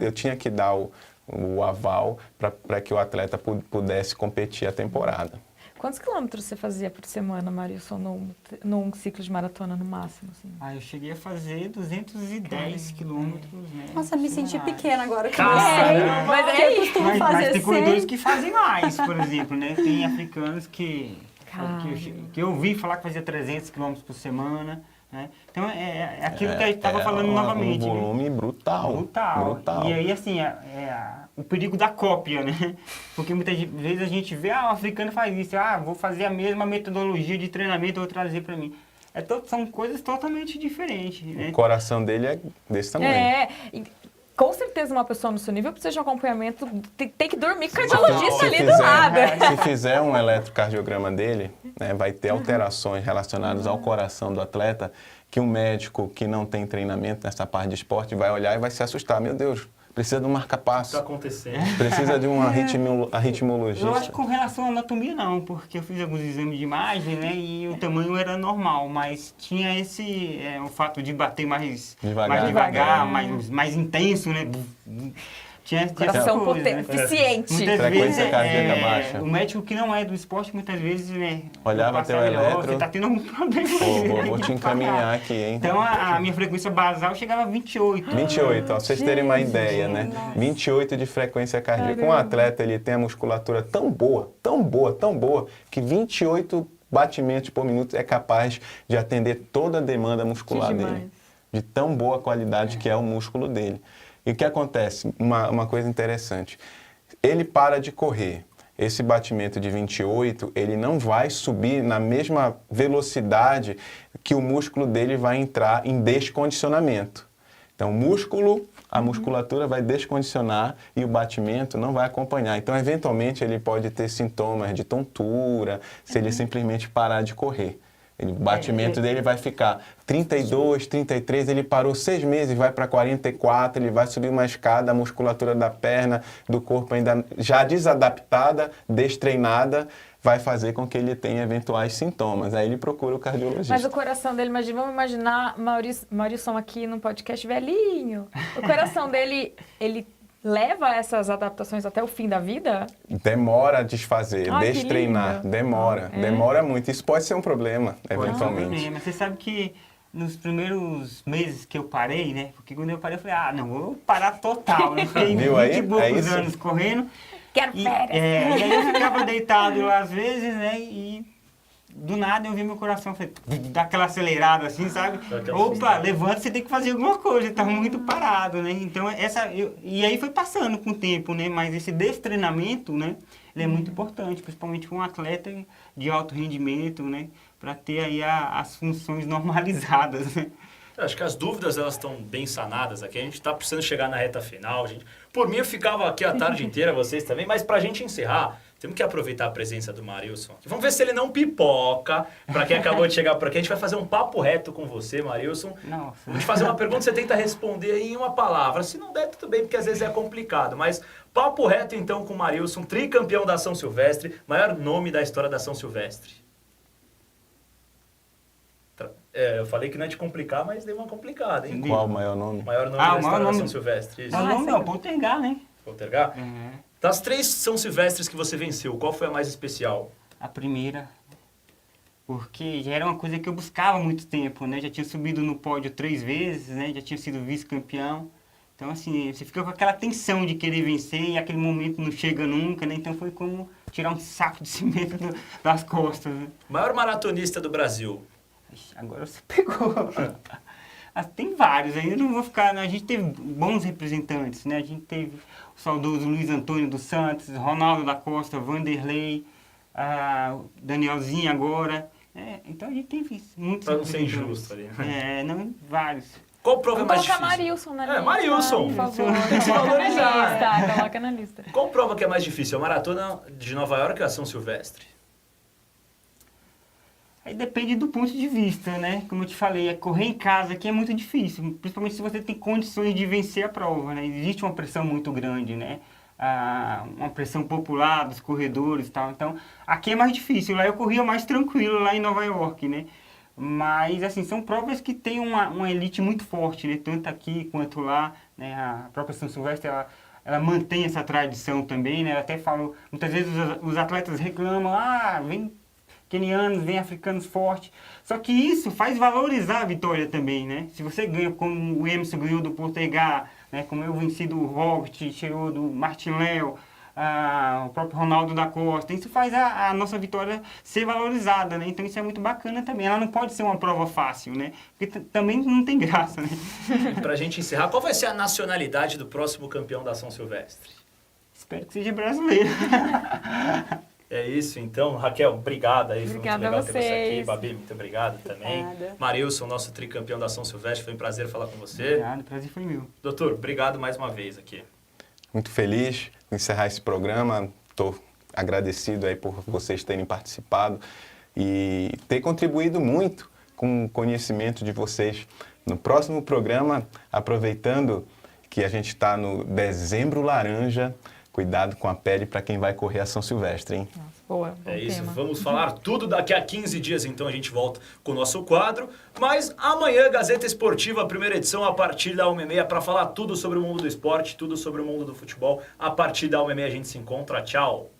eu tinha que dar o aval para que o atleta pudesse competir a temporada. Quantos quilômetros você fazia por semana, Marilson, num ciclo de maratona no máximo? Assim? Eu cheguei a fazer 210 quilômetros, né? Nossa, me senti semanais. pequena agora que Caramba! mas é eu costumo Mas fazer tem corredores 100. que fazem mais, por exemplo, né? Tem africanos que eu ouvi falar que fazia 300 quilômetros por semana, né? Então, é aquilo que a gente estava falando novamente. Um né? volume brutal. E aí, assim, o perigo da cópia, né? Porque muitas vezes a gente vê, o africano faz isso, vou fazer a mesma metodologia de treinamento, vou trazer para mim. São coisas totalmente diferentes, né? O coração dele é desse tamanho. Com certeza uma pessoa no seu nível precisa de um acompanhamento, tem que dormir com o cardiologista ali do lado. Se fizer um eletrocardiograma dele, né, vai ter alterações relacionadas ao coração do atleta que um médico que não tem treinamento nessa parte de esporte vai olhar e vai se assustar. Meu Deus, precisa de um marca-passo. Está acontecendo. Precisa de um arritmologista. Eu acho que com relação à anatomia não, porque eu fiz alguns exames de imagem, né, e o tamanho era normal, mas tinha o fato de bater mais devagar, mais intenso, né? Tinha Coração coisa, né? eficiente. Muitas Frequência vezes, cardíaca baixa. o médico que não é do esporte, muitas vezes, né? Olhava teu eletro. Você tá tendo algum problema aí, Vou te encaminhar aqui, hein? Então, a minha frequência basal chegava a 28. 28, ó, pra vocês terem uma ideia, né? 28 de frequência cardíaca. Um atleta, ele tem a musculatura tão boa, que 28 batimentos por minuto é capaz de atender toda a demanda muscular dele. De tão boa qualidade que é o músculo dele. E o que acontece? Uma coisa interessante. Ele para de correr. Esse batimento de 28, ele não vai subir na mesma velocidade que o músculo dele vai entrar em descondicionamento. Então, a musculatura vai descondicionar e o batimento não vai acompanhar. Então, eventualmente, ele pode ter sintomas de tontura se ele simplesmente parar de correr. O batimento dele vai ficar 32, 33, ele parou 6 meses, vai para 44, ele vai subir uma escada, a musculatura da perna, do corpo ainda já desadaptada, destreinada, vai fazer com que ele tenha eventuais sintomas. Aí ele procura o cardiologista. Mas o coração dele, vamos imaginar Maurício aqui no podcast velhinho. O coração dele, ele leva essas adaptações até o fim da vida? Demora a desfazer, Ai, destreinar, que lindo. demora muito. Isso pode ser um problema, eventualmente. Mas você sabe que nos primeiros meses que eu parei, né? Porque quando eu parei, eu falei, não, vou parar total. Né? Fiquei 20 e poucos anos correndo. Quero férias. E aí eu ficava deitado lá às vezes, né? E do nada eu vi meu coração dar aquela acelerada assim, sabe? Opa, levanta, você tem que fazer alguma coisa, tá muito parado, né? Então, e aí foi passando com o tempo, né? Mas esse destreinamento, né? Ele é muito importante, principalmente para um atleta de alto rendimento, né? Para ter aí as funções normalizadas, né? Eu acho que as dúvidas elas estão bem sanadas aqui. A gente está precisando chegar na reta final, gente. Por mim, eu ficava aqui a tarde inteira, vocês também, mas para a gente encerrar, temos que aproveitar a presença do Marilson. Vamos ver se ele não pipoca. Para quem acabou de chegar por aqui, a gente vai fazer um papo reto com você, Marilson. Nossa. Vou te fazer uma pergunta, você tenta responder em uma palavra. Se não der, tudo bem, porque às vezes é complicado. Mas papo reto, então, com o Marilson, tricampeão da São Silvestre, maior nome da história da São Silvestre. Eu falei que não é de complicar, mas deu uma complicada, hein? Qual o maior nome? Maior nome da história da São Silvestre. Isso. O nome não, Poltergar, né? Poltergar? Das 3 São Silvestres que você venceu, qual foi a mais especial? A primeira, porque já era uma coisa que eu buscava há muito tempo, né? Já tinha subido no pódio 3 vezes, né? Já tinha sido vice-campeão. Então, assim, você fica com aquela tensão de querer vencer e aquele momento não chega nunca, né? Então foi como tirar um saco de cimento das costas, né? Maior maratonista do Brasil? Agora você pegou. Tem vários, ainda não vou ficar... A gente teve bons representantes, né? A gente teve o saudoso Luiz Antônio dos Santos, Ronaldo da Costa, Vanderlei, Danielzinho agora. Então a gente teve muitos Pra não ser representantes. injusto ali, né? Não, vários. Qual prova é Vamos mais colocar difícil? Marilson na lista. Marilson! Por favor. Tem que se Coloca na valorizar. lista, coloca na lista. Qual prova que é mais difícil? A Maratona de Nova York ou a São Silvestre? Aí depende do ponto de vista, né? Como eu te falei, correr em casa aqui é muito difícil, principalmente se você tem condições de vencer a prova, né? Existe uma pressão muito grande, né? Uma pressão popular dos corredores e tal. Então, aqui é mais difícil. Lá eu corria mais tranquilo, lá em Nova York, né? Mas, assim, são provas que têm uma elite muito forte, né? Tanto aqui quanto lá, né? A própria São Silvestre, ela mantém essa tradição também, né? Eu até falo, muitas vezes os atletas reclamam, vem quenianos, vem africanos fortes. Só que isso faz valorizar a vitória também, né? Se você ganha, como o Emerson ganhou do Portegá, né? Como eu venci do Robert, tirou do Martin Léo, o próprio Ronaldo da Costa. Isso faz a nossa vitória ser valorizada, né? Então isso é muito bacana também. Ela não pode ser uma prova fácil, né? Porque também não tem graça, né? E pra gente encerrar, qual vai ser a nacionalidade do próximo campeão da São Silvestre? Espero que seja brasileiro. É isso, então. Raquel, obrigado aí. Foi muito Obrigada legal a ter você aqui. vocês. Babi, muito obrigado também. Obrigada. Marilson, nosso tricampeão da São Silvestre, foi um prazer falar com você. Obrigado, o prazer foi meu. Doutor, obrigado mais uma vez aqui. Muito feliz em encerrar esse programa. Estou agradecido aí por vocês terem participado e ter contribuído muito com o conhecimento de vocês. No próximo programa, aproveitando que a gente está no Dezembro Laranja, cuidado com a pele para quem vai correr a São Silvestre, hein? Nossa, boa, bom É isso, tema. vamos falar tudo daqui a 15 dias, então a gente volta com o nosso quadro. Mas amanhã, Gazeta Esportiva, primeira edição, a partir da 1h30, para falar tudo sobre o mundo do esporte, tudo sobre o mundo do futebol. A partir da 1h30 a gente se encontra. Tchau!